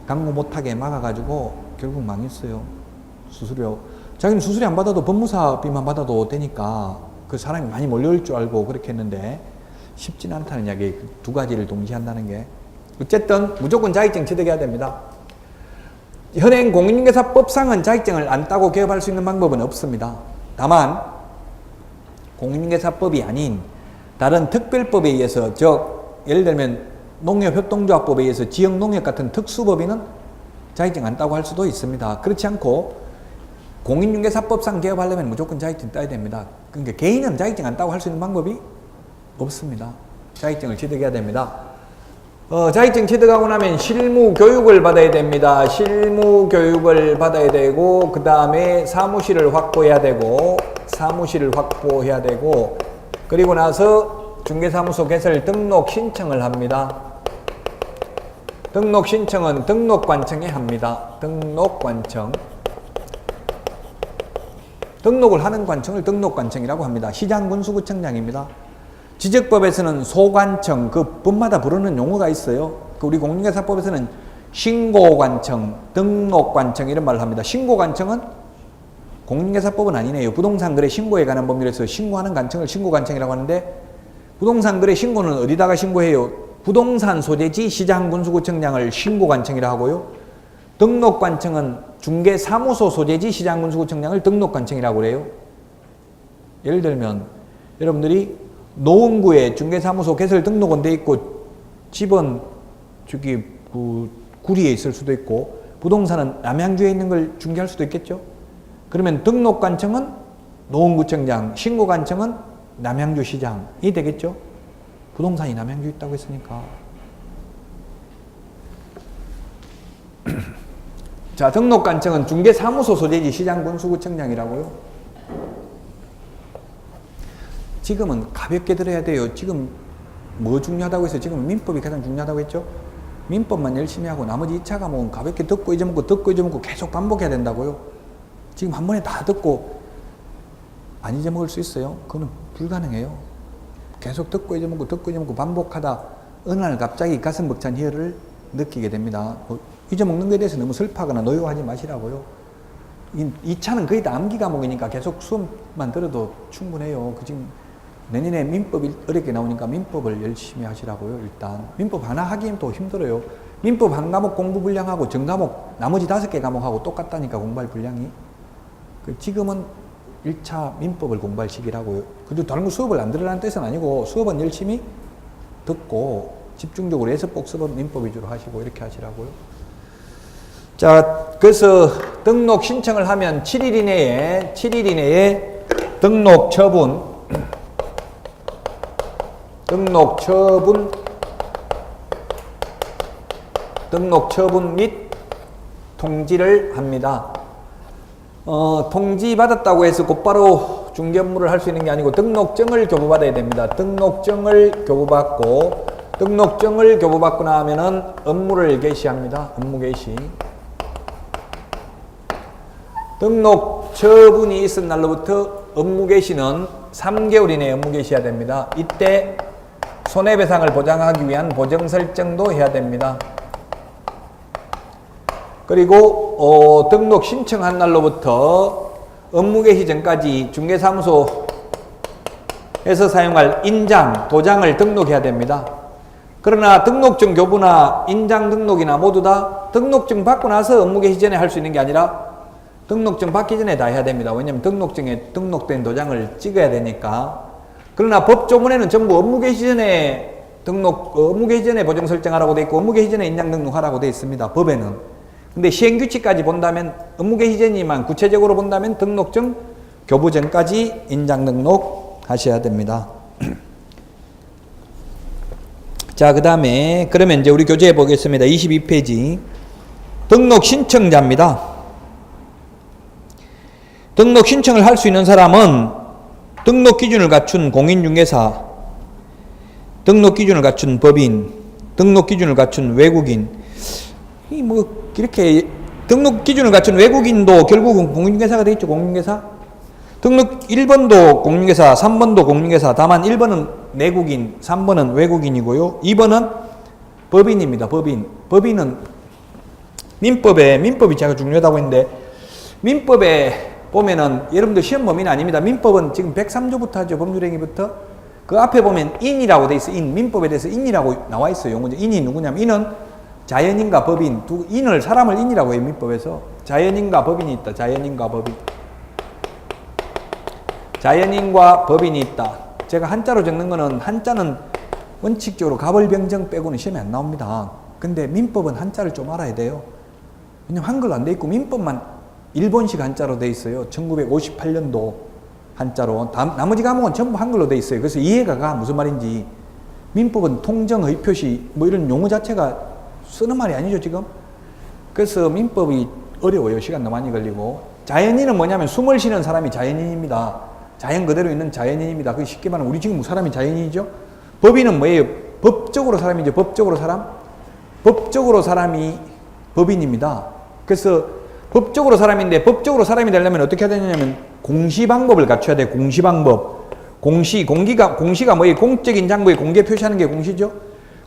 광고 못하게 막아가지고 결국 망했어요. 수수료. 자기는 수수료 안 받아도 법무사비만 받아도 되니까 그 사람이 많이 몰려올 줄 알고 그렇게 했는데 쉽진 않다는 이야기. 두 가지를 동시에 한다는 게. 어쨌든 무조건 자격증 취득해야 됩니다. 현행 공인중개사법상은 자격증을 안 따고 개업할 수 있는 방법은 없습니다. 다만 공인중개사법이 아닌 다른 특별법에 의해서, 예를 들면 농협협동조합법에 의해서 지역농협 같은 특수법인은 자격증 안 따고 할 수도 있습니다. 그렇지 않고 공인중개사법상 개업하려면 무조건 자격증 따야 됩니다. 그러니까 개인은 자격증 안 따고 할 수 있는 방법이 없습니다. 자격증을 취득해야 됩니다. 자격증 취득하고 나면 실무 교육을 받아야 됩니다. 실무 교육을 받아야 되고, 그 다음에 사무실을 확보해야 되고, 그리고 나서 중개사무소 개설 등록 신청을 합니다. 등록 신청은 등록관청에 합니다. 등록관청. 등록을 하는 관청을 등록관청이라고 합니다. 시장군수구청장입니다. 지적법에서는 소관청, 그 법마다 부르는 용어가 있어요. 우리 공인중개사법에서는 신고관청, 등록관청 이런 말을 합니다. 신고관청은 공인중개사법은 아니네요. 부동산 거래 신고에 관한 법률에서 신고하는 관청을 신고관청이라고 하는데, 부동산 거래 신고는 어디다가 신고해요? 부동산 소재지 시장군수구청장을 신고관청이라 하고요. 등록관청은 중개사무소 소재지 시장군수구청장을 등록관청이라고 그래요. 예를 들면 여러분들이 노원구에 중개사무소 개설 등록은 돼 있고 집은 저기 구리에 있을 수도 있고 부동산은 남양주에 있는 걸 중개할 수도 있겠죠. 그러면 등록관청은 노원구청장, 신고관청은 남양주시장이 되겠죠. 부동산이 남양주에 있다고 했으니까. 자, 등록관청은 중개사무소 소재지 시장군수구청장이라고요. 지금은 가볍게 들어야 돼요. 지금 뭐 중요하다고 해서 지금 민법이 가장 중요하다고 했죠. 민법만 열심히 하고 나머지 2차 과목은 가볍게 듣고 잊어먹고 계속 반복해야 된다고요. 지금 한 번에 다 듣고 안 잊어먹을 수 있어요? 그건 불가능해요. 계속 듣고 잊어먹고 반복하다 어느 날 갑자기 가슴 벅찬 희열을 느끼게 됩니다. 잊어먹는 것에 대해서 너무 슬퍼하거나 노여워하지 마시라고요. 2차는 거의 다 암기 과목이니까 계속 수업만 들어도 충분해요. 지금 내년에 민법이 어렵게 나오니까 민법을 열심히 하시라고요. 일단 민법 하나 하기엔 또 힘들어요. 민법 한 과목 공부 분량하고 전 과목 나머지 5개 과목하고 똑같다니까, 공부할 분량이. 지금은 1차 민법을 공부할 시기라고요. 그리고 다른 거 수업을 안 들으라는 뜻은 아니고 수업은 열심히 듣고 집중적으로 예습복습은 민법 위주로 하시고 이렇게 하시라고요. 자, 그래서 등록 신청을 하면 7일 이내에 등록 처분 및 통지를 합니다. 통지 받았다고 해서 곧바로 중개 업무를 할 수 있는 게 아니고 등록증을 교부받아야 됩니다. 등록증을 교부받고 나면은 업무를 개시합니다. 업무 개시. 등록 처분이 있은 날로부터 업무 개시는 3개월 이내에 업무 개시해야 됩니다. 이때 손해배상을 보장하기 위한 보정 설정도 해야 됩니다. 그리고 등록 신청한 날로부터 업무 개시 전까지 중개사무소에서 사용할 인장, 도장을 등록해야 됩니다. 그러나 등록증 교부나 인장 등록이나 모두 다 등록증 받고 나서 업무 개시 전에 할 수 있는 게 아니라 등록증 받기 전에 다 해야 됩니다. 왜냐하면 등록증에 등록된 도장을 찍어야 되니까. 그러나 법조문에는 전부 업무 개시 전에 보정 설정하라고 돼 있고 업무 개시 전에 인장 등록하라고 돼 있습니다. 법에는. 근데 시행규칙까지 본다면 업무 개시 전이만, 구체적으로 본다면 등록증 교부 전까지 인장 등록 하셔야 됩니다. 자, 그 다음에 그러면 이제 우리 교재에 보겠습니다. 22페이지. 등록 신청자입니다. 등록 신청을 할 수 있는 사람은 등록 기준을 갖춘 공인중개사, 등록 기준을 갖춘 법인, 등록 기준을 갖춘 외국인. 이렇게 등록 기준을 갖춘 외국인도 결국은 공인중개사가 되겠죠. 공인중개사. 등록 1번도 공인중개사, 3번도 공인중개사. 다만 1번은 내국인, 3번은 외국인이고요. 2번은 법인입니다. 법인은 민법이 제가 중요하다고 했는데, 민법에 보면은 여러분들 시험 범위는 아닙니다. 민법은 지금 103조부터 하죠. 법률행위부터. 그 앞에 보면 인이라고 돼 있어요. 민법에 대해서 인이라고 나와 있어요. 용어죠. 인이 누구냐면 인은 자연인과 법인, 사람을 인이라고 해요. 민법에서. 자연인과 법인이 있다. 자연인과 법인이 있다. 제가 한자로 적는 거는 한자는 원칙적으로 가벌병정 빼고는 시험에 안 나옵니다. 근데 민법은 한자를 좀 알아야 돼요. 왜냐면 한글로 안 돼 있고 민법만 일본식 한자로 돼 있어요. 1958년도 한자로. 나머지 과목은 전부 한글로 돼 있어요. 그래서 이해가 가. 무슨 말인지. 민법은 통정, 의표시 뭐 이런 용어 자체가 쓰는 말이 아니죠 지금. 그래서 민법이 어려워요. 시간도 많이 걸리고. 자연인은 뭐냐면 숨을 쉬는 사람이 자연인입니다. 자연 그대로 있는 자연인입니다. 그 쉽게 말하면 우리 지금 사람이 자연인이죠. 법인은 뭐예요? 법적으로 사람이죠. 법적으로 사람. 법적으로 사람이 법인입니다. 그래서 법적으로 사람인데 법적으로 사람이 되려면 어떻게 해야 되냐면 공시 방법을 갖춰야 돼. 공시 방법. 공시가 뭐예요? 공적인 장부에 공개 표시하는 게 공시죠.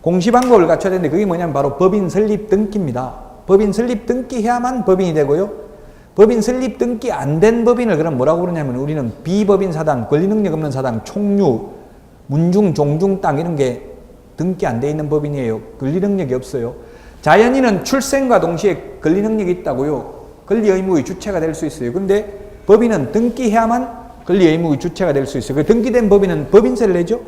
공시 방법을 갖춰야 되는데 그게 뭐냐면 바로 법인 설립 등기입니다. 법인 설립 등기해야만 법인이 되고요. 법인 설립 등기 안 된 법인을 그럼 뭐라고 그러냐면 우리는 비법인 사당, 권리 능력 없는 사당, 총류, 문중, 종중 땅 이런 게 등기 안 돼 있는 법인이에요. 권리 능력이 없어요. 자연인은 출생과 동시에 권리 능력이 있다고요. 권리 의무의 주체가 될 수 있어요. 근데 법인은 등기해야만 권리 의무의 주체가 될 수 있어요. 그 등기된 법인은 법인세를 내죠.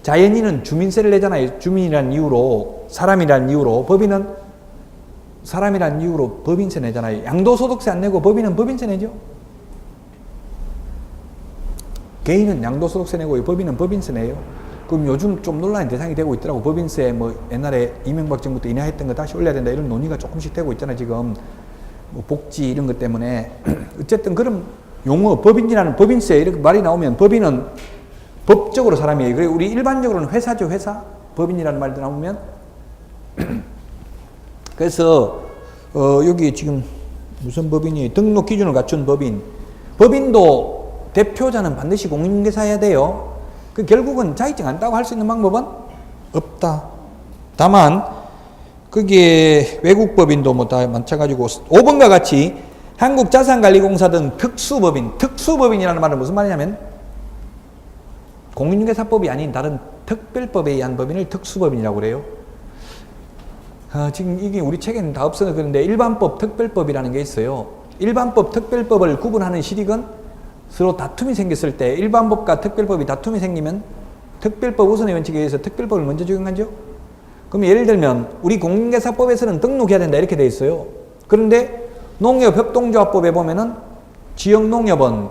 자연인은 주민세를 내잖아요. 주민이라는 이유로, 사람이라는 이유로. 법인은 사람이라는 이유로 법인세 내잖아요. 양도소득세 안 내고 법인은 법인세 내죠. 개인은 양도소득세 내고 법인은 법인세 내요. 그럼 요즘 좀 논란의 대상이 되고 있더라고. 법인세 뭐 옛날에 이명박 정부 때 인하했던 거 다시 올려야 된다 이런 논의가 조금씩 되고 있잖아요. 지금 뭐 복지 이런 것 때문에. 어쨌든 그럼 용어 법인이라는 법인세 이렇게 말이 나오면 법인은 법적으로 사람이에요. 그리고 우리 일반적으로는 회사죠. 회사. 법인이라는 말도 나오면 그래서 여기 지금 무슨 법인이 등록 기준을 갖춘 법인. 법인도 대표자는 반드시 공인중개사해야 돼요. 그 결국은 자격증 안 따고 할 수 있는 방법은 없다. 다만 그게 외국법인도 뭐 다 마찬가지고 5번과 같이 한국자산관리공사 등 특수법인이라는 말은 무슨 말이냐면 공인중개사법이 아닌 다른 특별법에 의한 법인을 특수법인이라고 그래요. 지금 이게 우리 책에는 다 없어서 그런데 일반법, 특별법이라는 게 있어요. 일반법, 특별법을 구분하는 실익은 서로 다툼이 생겼을 때 일반법과 특별법이 다툼이 생기면 특별법 우선의 원칙에 의해서 특별법을 먼저 적용하죠. 그럼 예를 들면 우리 공인중개사법에서는 등록해야 된다 이렇게 돼 있어요. 그런데 농협협동조합법에 보면은 지역농협은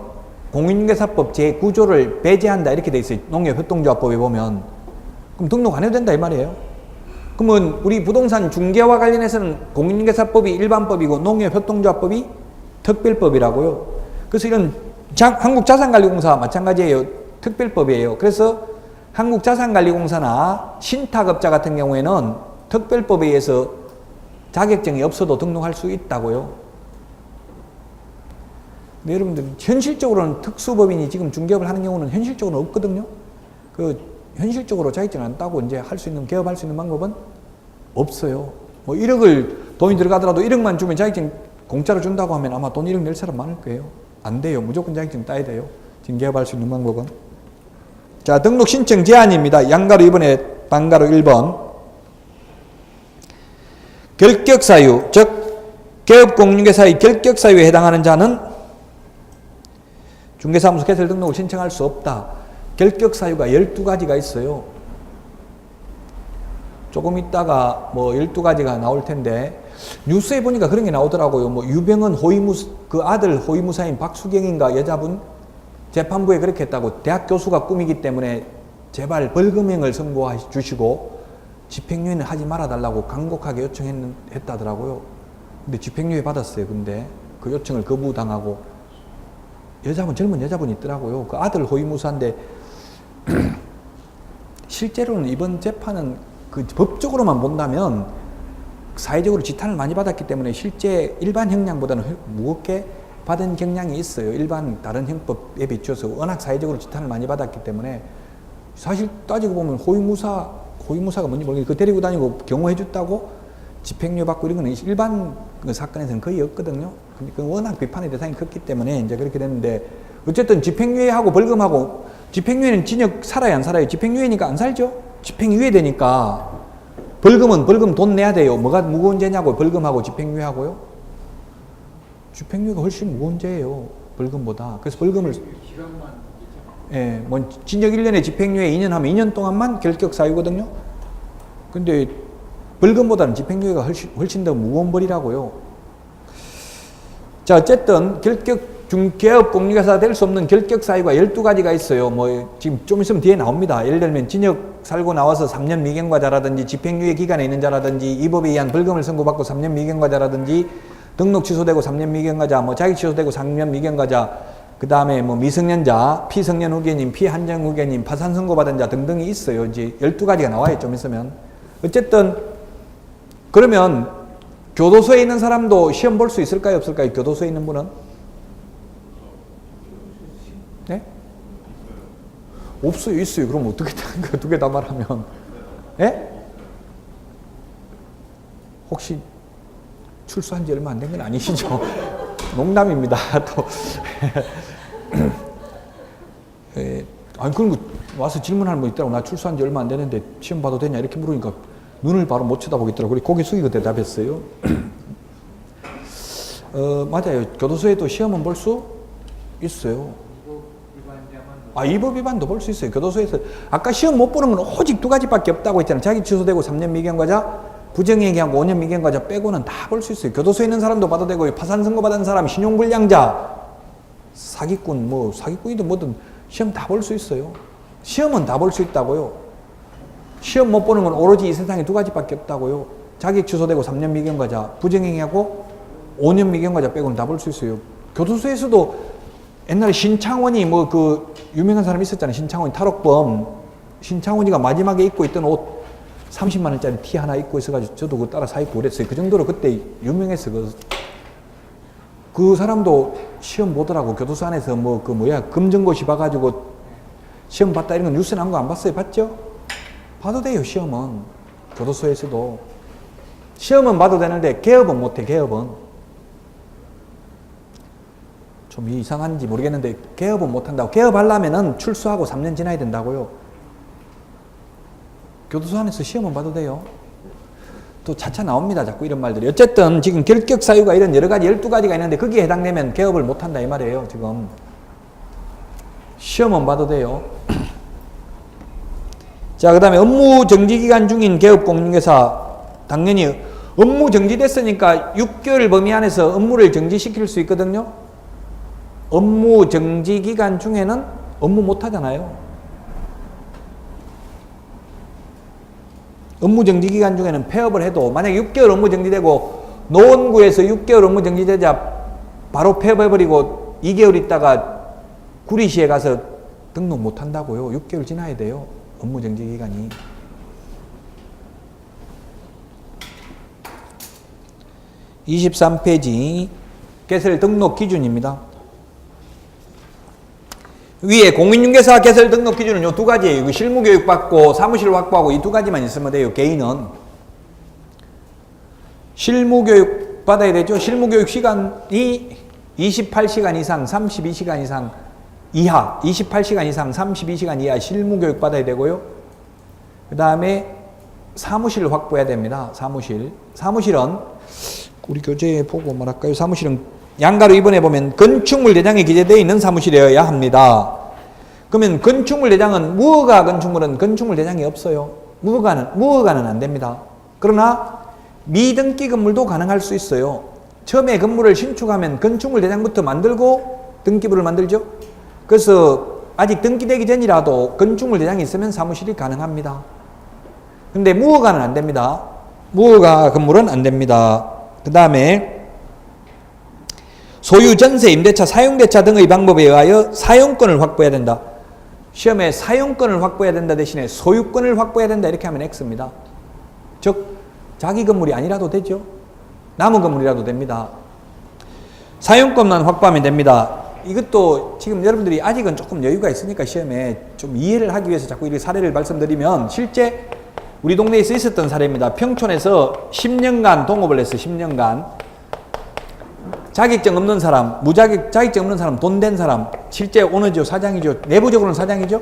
공인중개사법 제9조를 배제한다 이렇게 돼 있어요. 농협협동조합법에 보면. 그럼 등록 안 해도 된다 이 말이에요. 그러면 우리 부동산 중개와 관련해서는 공인중개사법이 일반법이고 농협협동조합법이 특별법이라고요. 그래서 이런 한국자산관리공사 마찬가지예요. 특별법이에요. 그래서 한국자산관리공사나 신탁업자 같은 경우에는 특별법에 의해서 자격증이 없어도 등록할 수 있다고요. 근데 여러분들 현실적으로는 특수법인이 지금 중개업을 하는 경우는 현실적으로 없거든요. 현실적으로 자격증 안 따고 이제 할 수 있는 개업할 수 있는 방법은 없어요. 뭐 1억을 돈이 들어가더라도 1억만 주면 자격증 공짜로 준다고 하면 아마 돈 1억 낼 사람 많을 거예요. 안 돼요. 무조건 자격증 따야 돼요. 지금 개업할 수 있는 방법은. 자, 등록 신청 제한입니다. 양가로 2번에 반가로 1번. 결격사유, 즉 개업공인중개사의 결격사유에 해당하는 자는 중개사무소 개설 등록을 신청할 수 없다. 결격사유가 12가지가 있어요. 조금 있다가 뭐 12가지가 나올 텐데 뉴스에 보니까 그런 게 나오더라고요. 뭐 유병헌 그 아들 호위무사인 박수경인가 여자분 재판부에 그렇게 했다고. 대학 교수가 꿈이기 때문에 제발 벌금형을 선고해 주시고 집행유예는 하지 말아달라고 간곡하게 요청했다더라고요. 근데 집행유예 받았어요. 근데 그 요청을 거부당하고 젊은 여자분이 있더라고요. 그 아들 호위무사인데 실제로는 이번 재판은 그 법적으로만 본다면 사회적으로 지탄을 많이 받았기 때문에 실제 일반 형량보다는 무겁게 받은 경향이 있어요. 일반 다른 형법에 비추어서 워낙 사회적으로 지탄을 많이 받았기 때문에 사실 따지고 보면 호위무사가 뭔지 모르겠는데 그 데리고 다니고 경호해 줬다고 집행유예 받고 이런 거는 일반 사건에서는 거의 없거든요. 그 워낙 비판의 대상이 컸기 때문에 이제 그렇게 됐는데 어쨌든 집행유예하고 벌금하고 집행유예는 징역 살아요 안 살아요? 집행유예니까 안 살죠? 집행유예 되니까 벌금은 벌금 돈 내야 돼요. 뭐가 무거운 죄냐고 벌금하고 집행유예하고요? 집행유예가 훨씬 무거운 죄예요. 벌금보다. 그래서 벌금을 예, 뭐 징역 1년에 집행유예 2년 하면 2년 동안만 결격 사유거든요. 근데 벌금보다는 집행유예가 훨씬 더 무거운 벌이라고요. 자, 어쨌든 개업 공유회사 될 수 없는 결격 사유가 12가지가 있어요. 뭐 지금 좀 있으면 뒤에 나옵니다. 예를 들면 징역 살고 나와서 3년 미경과자라든지 집행유예 기간에 있는 자라든지 이 법에 의한 벌금을 선고받고 3년 미경과자라든지 등록 취소되고 3년 미경과자, 뭐 자격 취소되고 3년 미경과자, 그 다음에 뭐 미성년자, 피성년 후견인, 피한정 후견인, 파산 선고받은 자 등등이 있어요. 이제 12가지가 나와요. 좀 있으면. 어쨌든 그러면 교도소에 있는 사람도 시험 볼 수 있을까요? 없을까요? 교도소에 있는 분은? 네? 없어요. 있어요. 그럼 어떻게 두 개 다 말하면? 예? 혹시 출소한 지 얼마 안 된 건 아니시죠? 농담입니다. 또. 아니, 그런 거 와서 질문하는 분 있더라고. 나 출소한 지 얼마 안 되는데 시험 봐도 되냐? 이렇게 물으니까 눈을 바로 못 쳐다보겠더라고. 그래, 고개 숙이고 대답했어요. 맞아요. 교도소에도 시험은 볼 수 있어요. 이 법 위반도 볼 수 있어요. 교도소에서. 아까 시험 못 보는 건 오직 2가지밖에 없다고 했잖아요. 자기 취소되고 3년 미경과자, 부정행위하고 5년 미경과자 빼고는 다 볼 수 있어요. 교도소에 있는 사람도 봐도 되고, 파산 선고받은 사람, 신용불량자, 사기꾼, 뭐 사기꾼이든 뭐든 시험 다 볼 수 있어요. 시험은 다 볼 수 있다고요. 시험 못 보는 건 오로지 이 세상에 2가지밖에 없다고요. 자격 취소되고 3년 미경과자, 부정행위하고 5년 미경과자 빼고는 다 볼 수 있어요. 교도소에서도 옛날에 신창원이 뭐 그 유명한 사람 있었잖아요. 신창원이 탈옥범. 신창원이가 마지막에 입고 있던 옷 30만 원짜리 티 하나 입고 있어가지고 저도 그거 따라 사 입고 그랬어요. 그 정도로 그때 유명했어. 그 사람도 시험 보더라고. 교도소 안에서 뭐 그 금전고시 봐가지고 시험 봤다 이런 건 뉴스 나온 거 안 봤어요? 봤죠? 봐도 돼요. 시험은. 교도소에서도. 시험은 봐도 되는데 개업은 못해. 개업은. 좀 이상한지 모르겠는데 개업은 못한다고. 개업하려면은 출소하고 3년 지나야 된다고요. 교도소 안에서 시험은 봐도 돼요. 또 차차 나옵니다. 자꾸 이런 말들이. 어쨌든 지금 결격 사유가 이런 여러 가지 12가지가 있는데 거기에 해당되면 개업을 못한다 이 말이에요. 지금. 시험은 봐도 돼요. 자, 그 다음에 업무 정지기간 중인 개업공인중개사. 당연히 업무 정지됐으니까 6개월 범위 안에서 업무를 정지시킬 수 있거든요. 업무 정지 기간 중에는 업무 못 하잖아요. 업무 정지 기간 중에는 폐업을 해도 만약에 6개월 업무 정지되고 노원구에서 6개월 업무 정지되자 바로 폐업해버리고 2개월 있다가 구리시에 가서 등록 못 한다고요. 6개월 지나야 돼요. 업무 정지 기간이. (23페이지) 개설 등록 기준입니다. 위에 공인중개사 개설 등록 기준은 요 2가지예요. 실무교육 받고 사무실 확보하고 이 2가지만 있으면 돼요. 개인은. 실무교육 받아야 되죠. 실무교육 시간이 28시간 이상 32시간 이상 이하, 28시간 이상 32시간 이하 실무교육 받아야 되고요. 그 다음에 사무실 확보해야 됩니다. 사무실은 우리 교재에 보고 말할까요? 사무실은 양가로 이번에 보면 건축물 대장에 기재되어 있는 사무실이어야 합니다. 그러면 건축물 대장은 무허가 건축물은 건축물 대장이 없어요. 무허가는 안 됩니다. 그러나 미등기 건물도 가능할 수 있어요. 처음에 건물을 신축하면 건축물 대장부터 만들고 등기부를 만들죠. 그래서 아직 등기되기 전이라도 건축물 대장이 있으면 사무실이 가능합니다. 근데 무허가는 안 됩니다. 무허가 건물은 안 됩니다. 그 다음에 소유, 전세, 임대차, 사용대차 등의 방법에 의하여 사용권을 확보해야 된다. 시험에 사용권을 확보해야 된다 대신에 소유권을 확보해야 된다 이렇게 하면 X입니다. 즉 자기 건물이 아니라도 되죠. 남은 건물이라도 됩니다. 사용권만 확보하면 됩니다. 이것도 지금 여러분들이 아직은 조금 여유가 있으니까 시험에 좀 이해를 하기 위해서 자꾸 이렇게 사례를 말씀드리면 실제 우리 동네에서 있었던 사례입니다. 평촌에서 10년간 동업을 했어요. 10년간. 자격증 없는 사람, 자격증 없는 사람, 돈 된 사람, 실제 오너죠, 사장이죠, 내부적으로는 사장이죠.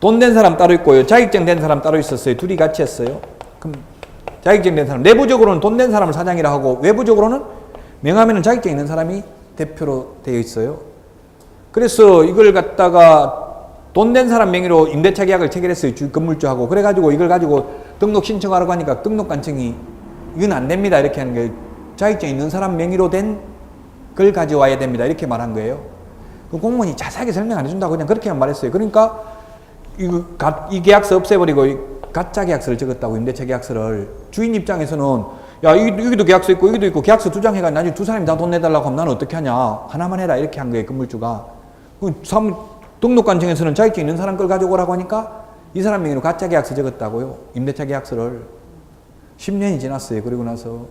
돈 된 사람 따로 있고요, 자격증 된 사람 따로 있었어요. 둘이 같이 했어요. 그럼 자격증 된 사람, 내부적으로는 돈 된 사람을 사장이라 하고 외부적으로는 명함에는 자격증 있는 사람이 대표로 되어 있어요. 그래서 이걸 갖다가 돈 낸 사람 명의로 임대차 계약을 체결했어요. 건물주하고. 그래가지고 이걸 가지고 등록 신청하라고 하니까 등록관청이 이건 안 됩니다. 이렇게 하는 거예요. 자격증 있는 사람 명의로 된 걸 가져와야 됩니다. 이렇게 말한 거예요. 그 공무원이 자세하게 설명 안 해준다고 그냥 그렇게만 말했어요. 그러니까 이 계약서 없애버리고 가짜 계약서를 적었다고, 임대차 계약서를. 주인 입장에서는 야, 여기도 계약서 있고 여기도 있고 계약서 2장 해가 나중에 두 사람이 다 돈 내달라고 하면 나는 어떻게 하냐. 하나만 해라. 이렇게 한 거예요. 건물주가. 등록관청에서는 자격증 있는 사람 걸 가져오라고 하니까 이 사람 명의로 가짜 계약서 적었다고요. 임대차 계약서를. 10년이 지났어요. 그리고 나서.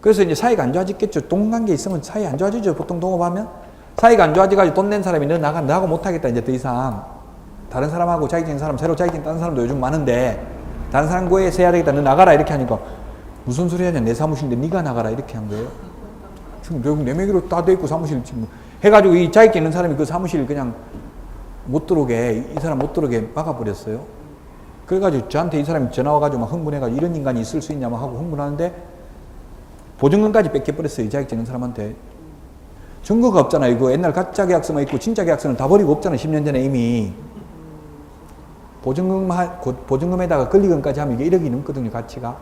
그래서 이제 사이가 안 좋아졌겠죠. 동관계 있으면 사이 안 좋아지죠. 보통 동업하면. 사이가 안 좋아져가지고 돈 낸 사람이 너하고 못하겠다. 이제 더 이상. 다른 사람하고 자격증 있는 사람, 새로 자격증 딴 사람도 요즘 많은데 다른 사람 구해서 해야 되겠다. 너 나가라. 이렇게 하니까 무슨 소리 하냐. 내 사무실인데 네가 나가라. 이렇게 한 거예요. 지금 내 명의로 다 돼 있고 사무실 지금 해가지고 이 자격증 있는 사람이 그 사무실 그냥 못 들어오게, 이 사람 못 들어오게 막아버렸어요. 그래가지고 저한테 이 사람이 전화 와가지고 막 흥분해가지고 이런 인간이 있을 수 있냐 막 하고 흥분하는데 보증금까지 뺏겨버렸어요. 이 자격증 있는 사람한테. 증거가 없잖아요. 이거 옛날 가짜 계약서만 있고 진짜 계약서는 다 버리고 없잖아요. 10년 전에 이미. 보증금에다가 권리금까지 하면 이게 1억이 넘거든요. 가치가.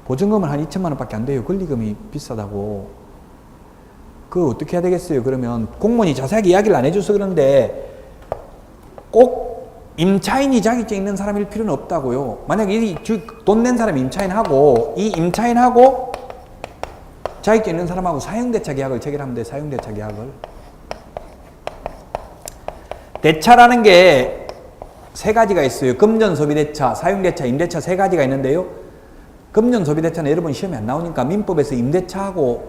보증금은 한 2천만 원밖에 안 돼요. 권리금이 비싸다고. 그거 어떻게 해야 되겠어요? 그러면 공무원이 자세하게 이야기를 안 해줘서 그런데 꼭 임차인이 자격증 있는 사람일 필요는 없다고요. 만약에 돈 낸 사람이 임차인하고 이 임차인하고 자격증 있는 사람하고 사용대차 계약을 체결하면 돼. 사용대차 계약을. 대차라는 게 세 가지가 있어요. 금전 소비대차, 사용대차, 임대차 세 가지가 있는데요. 금전 소비대차는 여러분 시험에 안 나오니까 민법에서 임대차하고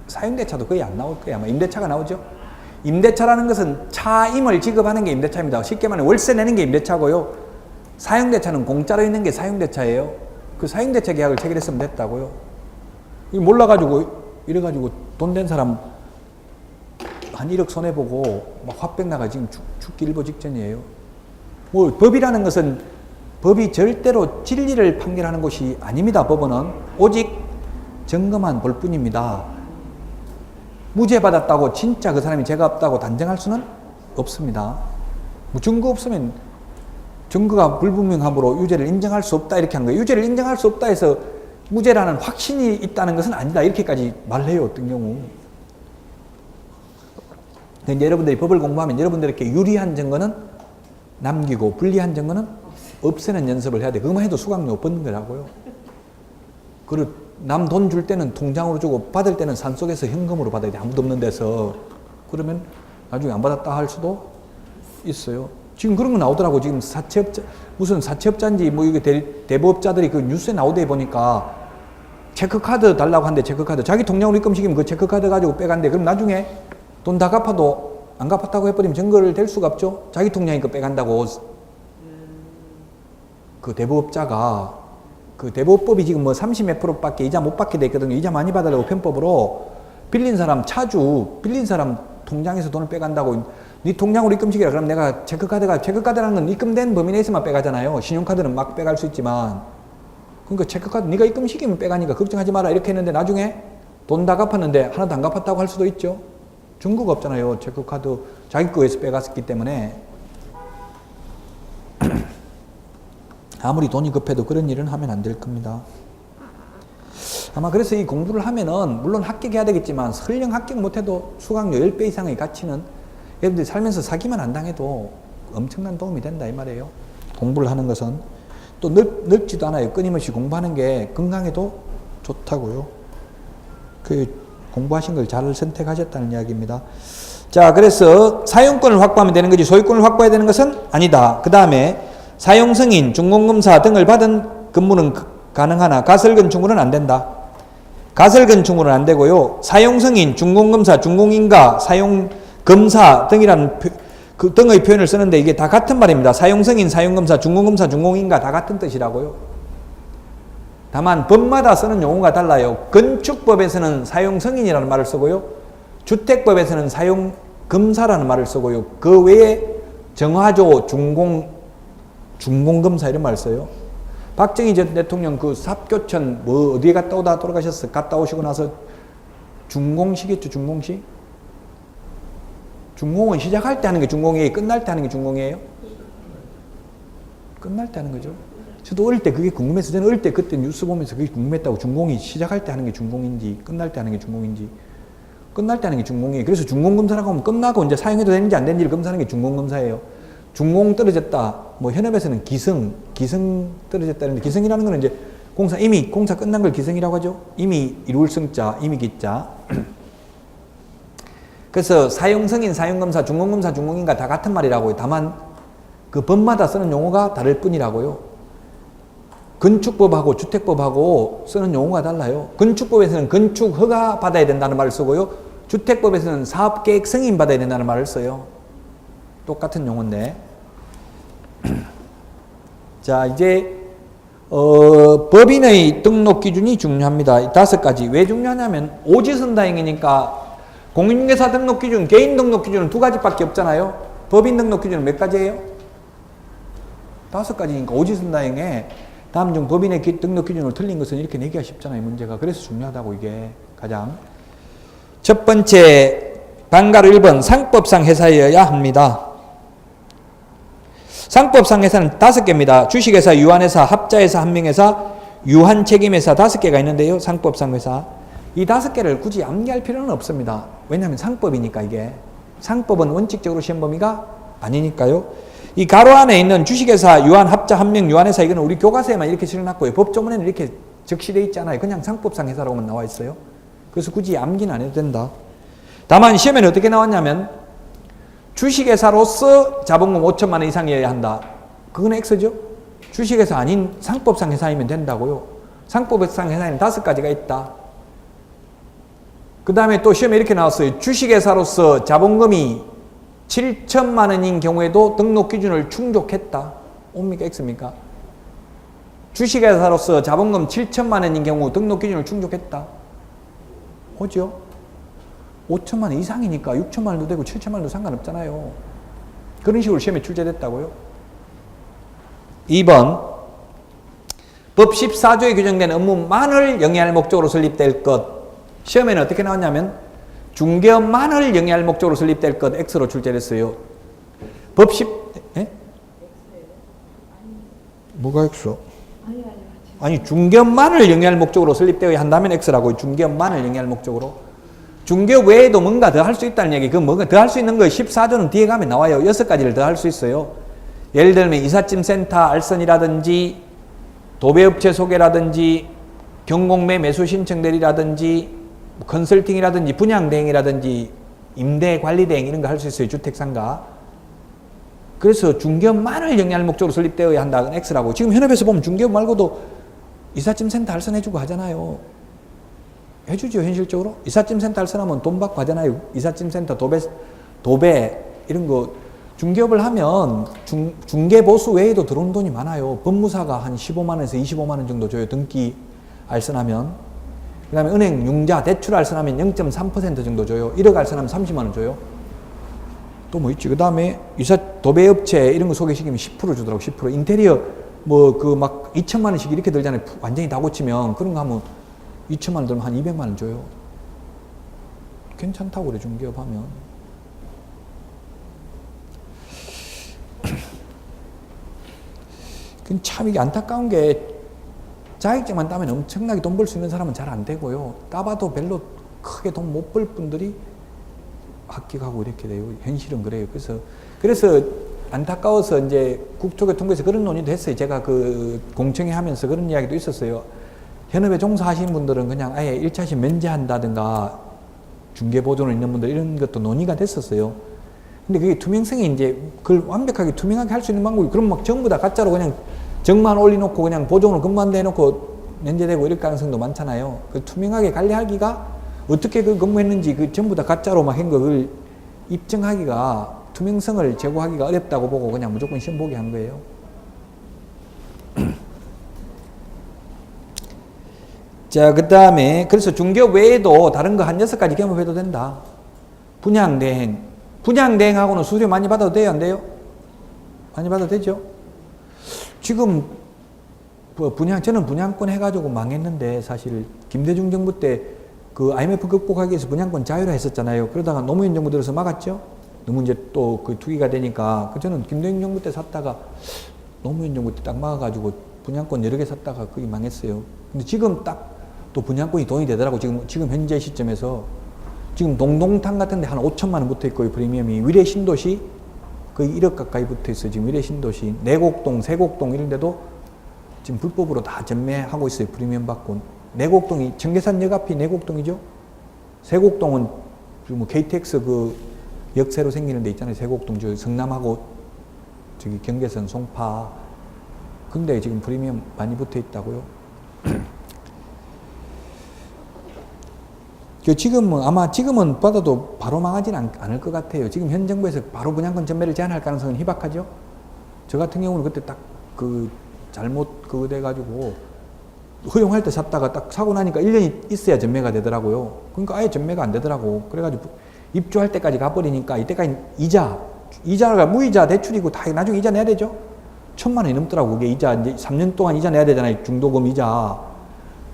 사용대차도 거의 안 나올 거예요. 아마 임대차가 나오죠. 임대차라는 것은 차임을 지급하는 게 임대차입니다. 쉽게 말하면 월세 내는 게 임대차고요. 사용대차는 공짜로 있는 게 사용대차예요. 그 사용대차 계약을 체결했으면 됐다고요. 몰라가지고 이래가지고 돈 된 사람 한 1억 손해보고 막 화병 나가 지금 죽기 일보 직전이에요. 뭐 법이라는 것은 법이 절대로 진리를 판결하는 것이 아닙니다. 법원은 오직 점검만 볼 뿐입니다. 무죄 받았다고 진짜 그 사람이 죄가 없다고 단정할 수는 없습니다. 뭐 증거 없으면 증거가 불분명함으로 유죄를 인정할 수 없다 이렇게 한 거예요. 유죄를 인정할 수 없다 해서 무죄라는 확신이 있다는 것은 아니다 이렇게까지 말해요. 어떤 경우. 근데 여러분들이 법을 공부하면 여러분들에게 유리한 증거는 남기고 불리한 증거는 없애는 연습을 해야 돼. 그것만 해도 수강료 받는 거라고요. 그리고 남 돈 줄 때는 통장으로 주고 받을 때는 산속에서 현금으로 받아야 돼. 아무도 없는 데서. 그러면 나중에 안 받았다 할 수도 있어요. 지금 그런 거 나오더라고. 지금 사채업자, 무슨 사채업자인지 뭐 이게 대부업자들이 그 뉴스에 나오대 보니까 체크카드 달라고 하는데 체크카드. 자기 통장으로 입금시키면 그 체크카드 가지고 빼간대. 그럼 나중에 돈 다 갚아도 안 갚았다고 해버리면 증거를 댈 수가 없죠. 자기 통장이니까 빼간다고. 그 대부업자가 그 대부업법이 지금 뭐 30 몇 프로밖에 이자 못 받게 돼 있거든요. 이자 많이 받으려고 편법으로 빌린 사람 차주 빌린 사람 통장에서 돈을 빼간다고. 네 통장으로 입금시키라. 그럼 내가 체크카드라는 건 입금된 범위 내에서만 빼가잖아요. 신용카드는 막 빼갈 수 있지만. 그러니까 체크카드 네가 입금시키면 빼가니까 걱정하지 마라 이렇게 했는데 나중에 돈 다 갚았는데 하나도 안 갚았다고 할 수도 있죠. 증거가 없잖아요. 체크카드 자기 거에서 빼갔기 때문에. 아무리 돈이 급해도 그런 일은 하면 안 될 겁니다. 아마 그래서 이 공부를 하면은 물론 합격해야 되겠지만 설령 합격 못해도 수강료 10배 이상의 가치는 여러분들이 살면서 사기만 안 당해도 엄청난 도움이 된다 이 말이에요. 공부를 하는 것은 또 넓지도 않아요. 끊임없이 공부하는 게 건강에도 좋다고요. 그 공부하신 걸 잘 선택하셨다는 이야기입니다. 자, 그래서 사용권을 확보하면 되는 거지 소유권을 확보해야 되는 것은 아니다. 그 다음에 사용승인, 준공검사 등을 받은 근무는 가능하나 가설건축물은 안 된다. 가설건축물은 안 되고요. 사용승인, 준공검사, 준공인가, 사용검사 등이라는 그 등의 표현을 쓰는데 이게 다 같은 말입니다. 사용승인, 사용검사, 준공검사, 준공인가 다 같은 뜻이라고요. 다만 법마다 쓰는 용어가 달라요. 건축법에서는 사용승인이라는 말을 쓰고요. 주택법에서는 사용검사라는 말을 쓰고요. 그 외에 정화조, 준공검사 이런 말을 써요. 박정희 전 대통령 그 삽교천 뭐 어디에 갔다 오다 돌아가셨어. 갔다 오시고 나서 준공시겠죠. 준공시 준공은 시작할 때 하는 게 준공이에요? 끝날 때 하는 게 준공이에요? 끝날 때 하는 거죠. 저도 어릴 때 그게 궁금해서 저는 어릴 때 그때 뉴스 보면서 그게 궁금했다고. 준공이 시작할 때 하는 게 준공인지 끝날 때 하는 게 준공인지. 끝날 때 하는 게 준공이에요. 그래서 준공검사라고 하면 끝나고 이제 사용해도 되는지 안 되는지를 검사하는 게 준공검사예요. 준공 떨어졌다. 뭐 현업에서는 기승 떨어졌다는데 기승이라는 거는 이제 이미 공사 끝난 걸 기승이라고 하죠. 이미 이룰 성자, 이미 기자. 그래서 사용승인, 사용검사, 준공검사, 준공인과 다 같은 말이라고요. 다만 그 법마다 쓰는 용어가 다를 뿐이라고요. 건축법하고 주택법하고 쓰는 용어가 달라요. 건축법에서는 건축 허가 받아야 된다는 말을 쓰고요. 주택법에서는 사업계획 승인 받아야 된다는 말을 써요. 똑같은 용어인데. 자, 이제 법인의 등록 기준이 중요합니다. 5가지. 왜 중요하냐면 오지선다행이니까 공인중개사 등록 기준, 개인 등록 기준은 2가지밖에 없잖아요. 법인 등록 기준은 몇 가지예요? 5가지니까 오지선다행에 다음 중 법인의 등록 기준을 틀린 것은 이렇게 내기가 쉽잖아요. 문제가. 그래서 중요하다고 이게 가장. 첫 번째 단가로 1번 상법상 회사여야 합니다. 상법상 회사는 5개입니다. 주식회사, 유한회사, 합자회사, 한명회사, 유한책임회사 5개가 있는데요. 상법상 회사. 이 5개를 굳이 암기할 필요는 없습니다. 왜냐하면 상법이니까 이게. 상법은 원칙적으로 시험 범위가 아니니까요. 이 가로 안에 있는 주식회사, 유한, 합자, 한명, 유한회사 이거는 우리 교과서에만 이렇게 실어놨고요. 법조문에는 이렇게 적시되어 있잖아요. 그냥 상법상 회사라고만 나와 있어요. 그래서 굳이 암기는 안 해도 된다. 다만 시험에는 어떻게 나왔냐면 주식회사로서 자본금 5천만 원 이상이어야 한다. 그건 X죠. 주식회사 아닌 상법상 회사이면 된다고요. 상법상 회사에는 5가지가 있다. 그 다음에 또 시험에 이렇게 나왔어요. 주식회사로서 자본금이 7천만 원인 경우에도 등록 기준을 충족했다. 옵니까? X입니까? 주식회사로서 자본금 7천만 원인 경우 등록 기준을 충족했다. 오죠? 5천만 원 이상이니까 6천만 원도 되고 7천만 원도 상관없잖아요. 그런 식으로 시험에 출제됐다고요. 2번 법 14조에 규정된 업무만을 영위할 목적으로 설립될 것. 시험에는 어떻게 나왔냐면 중개업만을 영위할 목적으로 설립될 것 X로 출제됐어요. 법 10... 예? 뭐가 X? 아니 중개업만을 영위할 목적으로 설립되어야 한다면 X라고. 중개업만을 영위할 목적으로. 중개업 외에도 뭔가 더 할 수 있다는 얘기. 그 뭔가 더 할 수 있는 거 14조는 뒤에 가면 나와요. 6가지를 더 할 수 있어요. 예를 들면 이삿짐 센터 알선이라든지 도배업체 소개라든지 경공매 매수 신청 대리라든지 컨설팅이라든지 분양대행이라든지 임대관리대행 이런 거 할 수 있어요. 주택상가. 그래서 중개업만을 영위할 목적으로 설립되어야 한다. X라고. 지금 현업에서 보면 중개업 말고도 이삿짐 센터 알선해주고 하잖아요. 해주죠. 현실적으로. 이삿짐 센터 알선하면 돈 받고 하잖아요. 이삿짐 센터 도배 이런 거 중개업을 하면 중개보수 외에도 들어오는 돈이 많아요. 법무사가 한 15만 원에서 25만 원 정도 줘요. 등기 알선하면. 그 다음에 은행 융자 대출 알선하면 0.3% 정도 줘요. 1억 알선하면 30만 원 줘요. 또 뭐 있지? 그 다음에 도배업체 이런 거 소개시키면 10% 주더라고. 10%. 인테리어 뭐 그 막 2천만 원씩 이렇게 들잖아요. 완전히 다 고치면 그런 거 하면 2천만 원 들면 한 200만 원 줘요. 괜찮다고 그래. 중개업 하면. 참 이게 안타까운 게 자격증만 따면 엄청나게 돈 벌 수 있는 사람은 잘 안 되고요. 따봐도 별로 크게 돈 못 벌 분들이 합격하고 이렇게 돼요. 현실은 그래요. 그래서 안타까워서 이제 국토교통부에서 그런 논의도 했어요. 제가 그 공청회 하면서 그런 이야기도 있었어요. 현업에 종사하시는 분들은 그냥 아예 1차시 면제한다든가 중개보조는 있는 분들 이런 것도 논의가 됐었어요. 근데 그게 투명성이 이제 그걸 완벽하게 투명하게 할 수 있는 방법이 그럼 막 전부 다 가짜로 그냥 정만 올려놓고 그냥 보조는 근무한다 해놓고 면제되고 이럴 가능성도 많잖아요. 그 투명하게 관리하기가 어떻게 그 근무했는지 그 전부 다 가짜로 막 한 걸 입증하기가 투명성을 제고하기가 어렵다고 보고 그냥 무조건 시험 보게 한 거예요. 자, 그 다음에 그래서 중개업 외에도 다른 거 한 6가지 겸업해도 된다. 분양대행. 분양대행하고는 수수료 많이 받아도 돼요? 안 돼요? 많이 받아도 되죠? 지금 저는 분양권 해가지고 망했는데 사실 김대중 정부 때 그 IMF 극복하기 위해서 분양권 자유화 했었잖아요. 그러다가 노무현 정부 들어서 막았죠? 너무 이제 또 그 투기가 되니까 그 저는 김대중 정부 때 샀다가 노무현 정부 때 딱 막아가지고 분양권 여러 개 샀다가 그게 망했어요. 근데 지금 딱 또 분양권이 돈이 되더라고. 지금 현재 시점에서 지금 동동탕 같은데 한 5천만 원 붙어 있고 프리미엄이 위례 신도시 거의 1억 가까이 붙어 있어요. 지금 위례 신도시 내곡동, 세곡동 이런 데도 지금 불법으로 다 전매하고 있어요. 프리미엄 받고. 내곡동이 청계산역 앞이 내곡동이죠. 세곡동은 뭐 KTX 그 역새로 생기는 데 있잖아요. 세곡동 저 성남하고 저기 경계선 송파. 근데 지금 프리미엄 많이 붙어 있다고요. 지금은 받아도 바로 망하지는 않을 것 같아요. 지금 현 정부에서 바로 분양권 전매를 제한할 가능성은 희박하죠. 저 같은 경우는 그때 딱 그 잘못 그거 돼가지고 허용할 때 샀다가 딱 사고 나니까 1년이 있어야 전매가 되더라고요. 그러니까 아예 전매가 안 되더라고. 그래가지고 입주할 때까지 가버리니까 이때까지 이자가 무이자 대출이고 다 나중에 이자 내야 되죠. 1,000만 원이 넘더라고. 그게 이자 이제 3년 동안 이자 내야 되잖아요. 중도금 이자.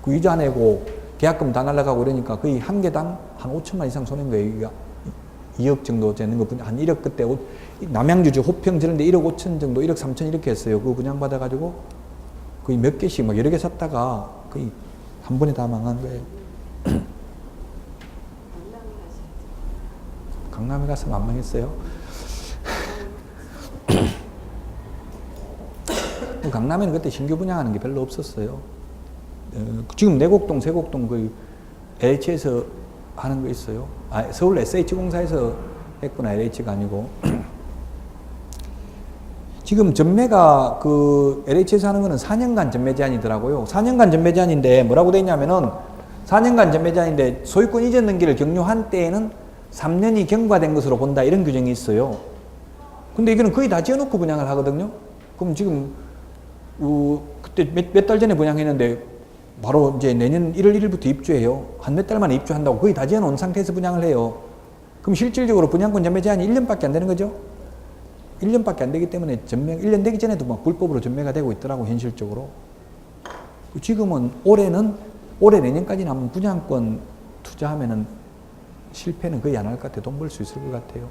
그 이자 내고 계약금 다 날라가고 그러니까 거의 한 개당 한 5천만 이상 손해인 거예요. 이게 2억 정도 되는 거, 한 1억 그때 남양주 호평 저런데 1억 5천 정도, 1억 3천 이렇게 했어요. 그거 분양받아가지고 거의 몇 개씩 막 여러 개 샀다가 거의 한 번에 다 망한 거예요. 강남에 가서 안 망했어요. 강남에는 그때 신규 분양하는 게 별로 없었어요. 지금 내곡동, 세곡동 그 LH에서 하는 거 있어요. 서울 SH공사에서 했구나. LH가 아니고. 지금 전매가 그 LH에서 하는 거는 4년간 전매 제한이더라고요. 4년간 전매 제한인데 뭐라고 돼 있냐면은 4년간 전매 제한인데 소유권 이전 등기를 격려한 때에는 3년이 경과된 것으로 본다 이런 규정이 있어요. 근데 이거는 거의 다 지어놓고 분양을 하거든요. 그럼 지금 그때 몇 달 전에 분양했는데 바로 이제 내년 1월 1일부터 입주해요. 한 몇 달 만에 입주한다고 거의 다 지어놓은 상태에서 분양을 해요. 그럼 실질적으로 분양권 전매 제한이 1년밖에 안 되는 거죠. 1년밖에 안 되기 때문에 1년 되기 전에도 막 불법으로 전매가 되고 있더라고, 현실적으로. 지금은 올해 내년까지는 한번 분양권 투자하면은 실패는 거의 안 할 것 같아요. 돈 벌 수 있을 것 같아요.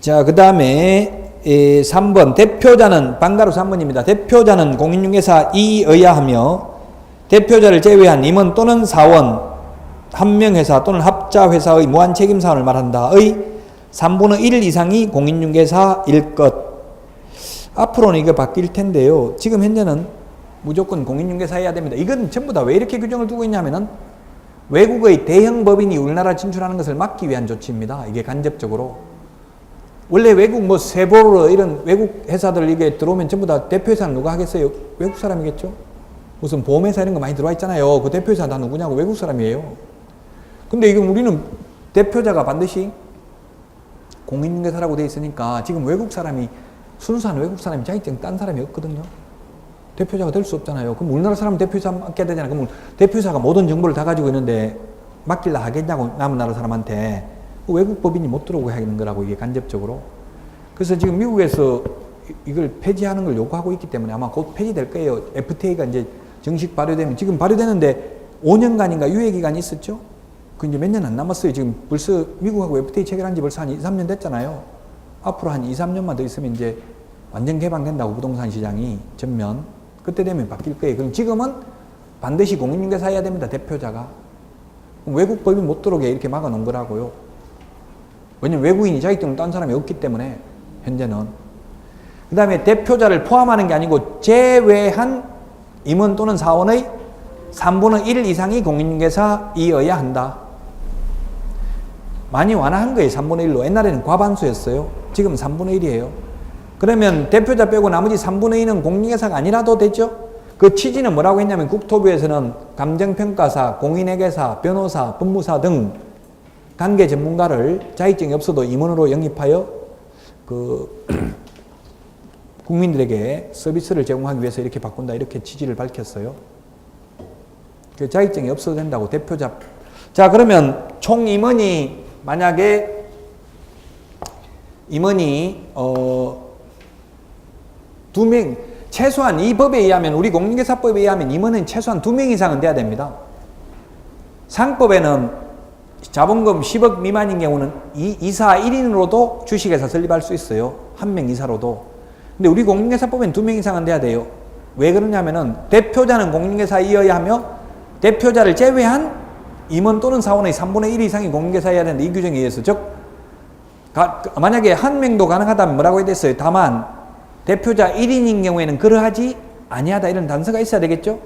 자, 그 다음에 3번 대표자는 방가로 3번입니다. 대표자는 공인중개사 이어야 하며 대표자를 제외한 임원 또는 사원, 한명회사 또는 합자회사의 무한책임사원을 말한다의 3분의 1 이상이 공인중개사일 것. 앞으로는 이거 바뀔 텐데요. 지금 현재는 무조건 공인중개사여야 됩니다. 이건 전부 다 왜 이렇게 규정을 두고 있냐면은 외국의 대형 법인이 우리나라 진출하는 것을 막기 위한 조치입니다. 이게 간접적으로. 원래 외국 뭐 세보로 이런 외국 회사들 이게 들어오면 전부 다 대표회사는 누가 하겠어요? 외국 사람이겠죠? 무슨 보험회사 이런 거 많이 들어와 있잖아요. 그 대표회사 다 누구냐고 외국 사람이에요. 근데 이건 우리는 대표자가 반드시 공인중개사라고 돼 있으니까 지금 외국 사람이 순수한 외국 사람이 자격증 딴 사람이 없거든요. 대표자가 될 수 없잖아요. 그럼 우리나라 사람 대표자 맡겨야 되잖아요. 그럼 대표자가 모든 정보를 다 가지고 있는데 맡길라 하겠냐고 남은 나라 사람한테. 외국 법인이 못 들어오게 하는 거라고 이게 간접적으로. 그래서 지금 미국에서 이걸 폐지하는 걸 요구하고 있기 때문에 아마 곧 폐지될 거예요. FTA가 이제 정식 발효되면 지금 발효되는데 5년간인가 유예기간이 있었죠. 그 이제 몇 년 안 남았어요. 지금 벌써 미국하고 FTA 체결한 지 벌써 한 2, 3년 됐잖아요. 앞으로 한 2, 3년만 더 있으면 이제 완전 개방된다고 부동산 시장이 전면. 그때 되면 바뀔 거예요. 그럼 지금은 반드시 공인중개사 해야 됩니다. 대표자가. 외국 법인 못 들어오게 이렇게 막아 놓은 거라고요. 왜냐면 외국인이 자격증을 딴 사람이 없기 때문에 현재는. 그 다음에 대표자를 포함하는 게 아니고 제외한 임원 또는 사원의 3분의 1 이상이 공인중개사이어야 한다. 많이 완화한 거예요. 3분의 1로. 옛날에는 과반수였어요. 지금 3분의 1이에요. 그러면 대표자 빼고 나머지 3분의 2는 공인중개사가 아니라도 되죠. 그 취지는 뭐라고 했냐면 국토부에서는 감정평가사, 공인회계사, 변호사, 법무사 등 관계 전문가를 자격증이 없어도 임원으로 영입하여 그 국민들에게 서비스를 제공하기 위해서 이렇게 바꾼다 이렇게 취지를 밝혔어요. 그 자격증이 없어도 된다고 대표자. 자, 그러면 총 임원이 만약에 임원이 2명 최소한 이 법에 의하면 우리 공인중개사법에 의하면 임원은 최소한 2명 이상은 돼야 됩니다. 상법에는 자본금 10억 미만인 경우는 이사 1인으로도 주식회사 설립할 수 있어요. 한 명 이사로도. 근데 우리 공인중개사법엔 2명 이상은 돼야 돼요. 왜 그러냐면은 대표자는 공인중개사이어야 하며 대표자를 제외한 임원 또는 사원의 3분의 1 이상이 공인중개사여야 되는데 이 규정에 의해서 즉 만약에 한 명도 가능하다면 뭐라고 해야 됐어요? 다만 대표자 1인인 경우에는 그러하지 아니하다 이런 단서가 있어야 되겠죠?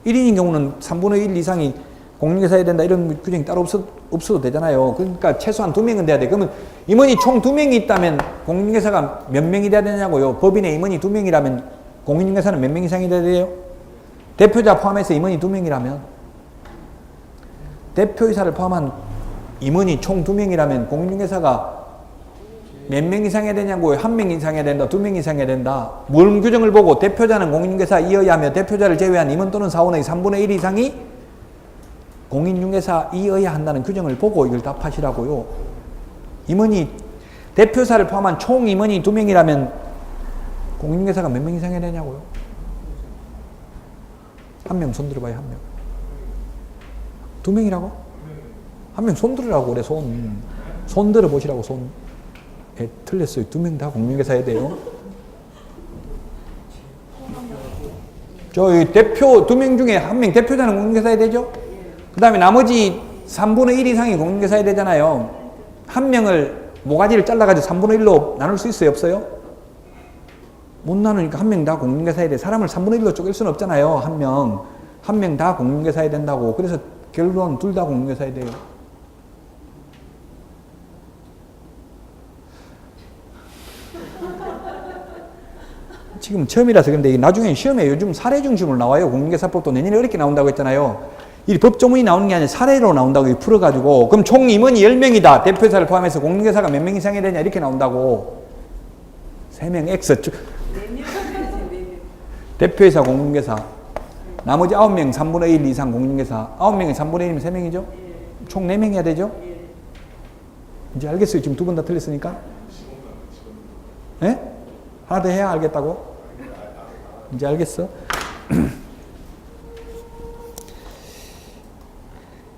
1인인 경우는 3분의 1 이상이 공인중개사여야 된다 이런 규정이 따로 없어도 되잖아요. 그러니까 최소한 2명은 돼야 돼. 그러면 임원이 총 2명이 있다면 공인중개사가 몇 명이 돼야 되냐고요. 법인의 임원이 2명이라면 공인중개사는 몇 명 이상이 돼야 돼요? 대표자 포함해서 임원이 2명이라면 대표이사를 포함한 임원이 총 2명이라면 공인중개사가 몇 명 이상 해야 되냐고요. 1명 이상 해야 된다. 2명 이상 해야 된다. 뭘 규정을 보고 대표자는 공인중개사이어야 하며 대표자를 제외한 임원 또는 사원의 3분의 1 이상이 공인중개사이어야 한다는 규정을 보고 이걸 답하시라고요. 임원이 대표사를 포함한 총 임원이 2명이라면 공인중개사가 몇 명 이상 해야 되냐고요. 한 명 손 들어봐요. 한 명. 2명이라고? 한 명 손 들으라고 그래. 손 들어보시라고. 손. 틀렸어요. 2명 다 공인중개사 해야 돼요. 저희 대표 2명 중에 1명 대표자는 공인중개사 해야 되죠? 그 다음에 나머지 3분의 1 이상이 공인중개사 해야 되잖아요. 한 명을 모가지를 잘라가지고 3분의 1로 나눌 수 있어요? 없어요? 못 나누니까 한 명 다 공인중개사 해야 돼. 사람을 3분의 1로 쪼갤 수는 없잖아요. 한 명 다 공인중개사 해야 된다고. 그래서 결론 둘 다 공인중개사 해야 돼요. 지금 처음이라서 그런데 나중에 시험에 요즘 사례 중심으로 나와요. 공인중개사법도 내년에 어렵게 나온다고 했잖아요. 이 법조문이 나오는 게 아니라 사례로 나온다고 풀어가지고 그럼 총 임원이 10명이다. 대표이사를 포함해서 공인중개사가 몇 명 이상 해야 되냐 이렇게 나온다고. 3명 X 대표이사 공인중개사 나머지 9명 3분의 1 이상 공인중개사 9명이 3분의 1이면 3명이죠? 총 4명 해야 되죠? 이제 알겠어요? 지금 2번 다 틀렸으니까? 네? 하나 더 해야 알겠다고? 이제 알겠어?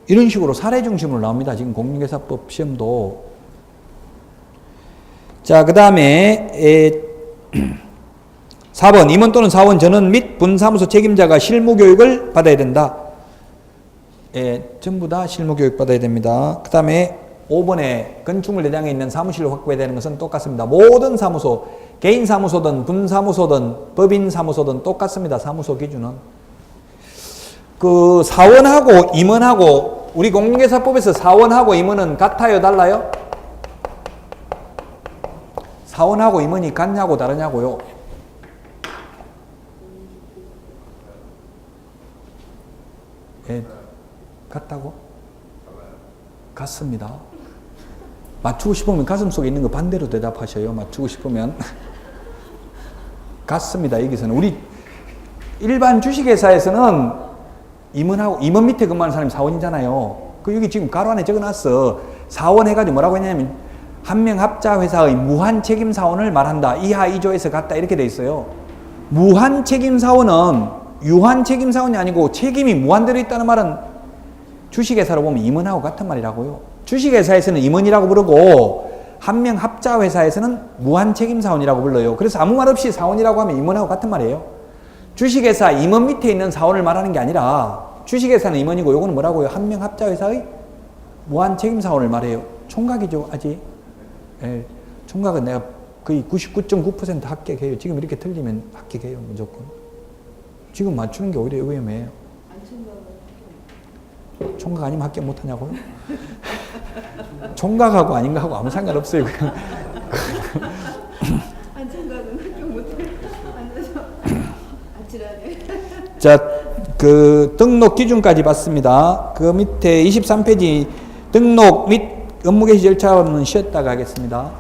이런 식으로 사례 중심으로 나옵니다. 지금 공인중개사법 시험도. 자, 그 다음에 4번 임원 또는 사원 전원 및 분사무소 책임자가 실무교육을 받아야 된다. 전부 다 실무교육 받아야 됩니다. 그 다음에 5번에 건축물 대장에 있는 사무실을 확보해야 되는 것은 똑같습니다. 모든 사무소, 개인 사무소든 분사무소든 법인 사무소든 똑같습니다. 사무소 기준은. 그 사원하고 임원하고 우리 공인중개사법에서 사원하고 임원은 같아요? 달라요? 사원하고 임원이 같냐고 다르냐고요? 예, 같다고? 같습니다. 맞추고 싶으면 가슴속에 있는 거 반대로 대답하셔요. 맞추고 싶으면. 같습니다. 여기서는. 우리 일반 주식회사에서는 임원 밑에 근무하는 사람이 사원이잖아요. 그 여기 지금 가로 안에 적어놨어. 사원 해가지고 뭐라고 했냐면 한 명 합자 회사의 무한 책임 사원을 말한다. 이하 2조에서 같다 이렇게 돼 있어요. 무한 책임 사원은 유한 책임 사원이 아니고 책임이 무한대로 있다는 말은 주식회사로 보면 임원하고 같은 말이라고요. 주식회사에서는 임원이라고 부르고 한 명 합자 회사에서는 무한 책임 사원이라고 불러요. 그래서 아무 말 없이 사원이라고 하면 임원하고 같은 말이에요. 주식회사 임원 밑에 있는 사원을 말하는 게 아니라 주식회사는 임원이고 요거는 뭐라고요? 한 명 합자 회사의 무한 책임 사원을 말해요. 총각이죠, 아직. 예, 총각은 내가 거의 99.9% 합격해요. 지금 이렇게 틀리면 합격해요, 무조건. 지금 맞추는 게 오히려 위험해요. 총각 아니면 합격 못하냐고요? 총각하고 아닌가 하고 아무 상관없어요. 그냥. 자, 그 등록 기준까지 봤습니다. 그 밑에 23페이지 등록 및 업무 개시 절차는 쉬었다가 하겠습니다.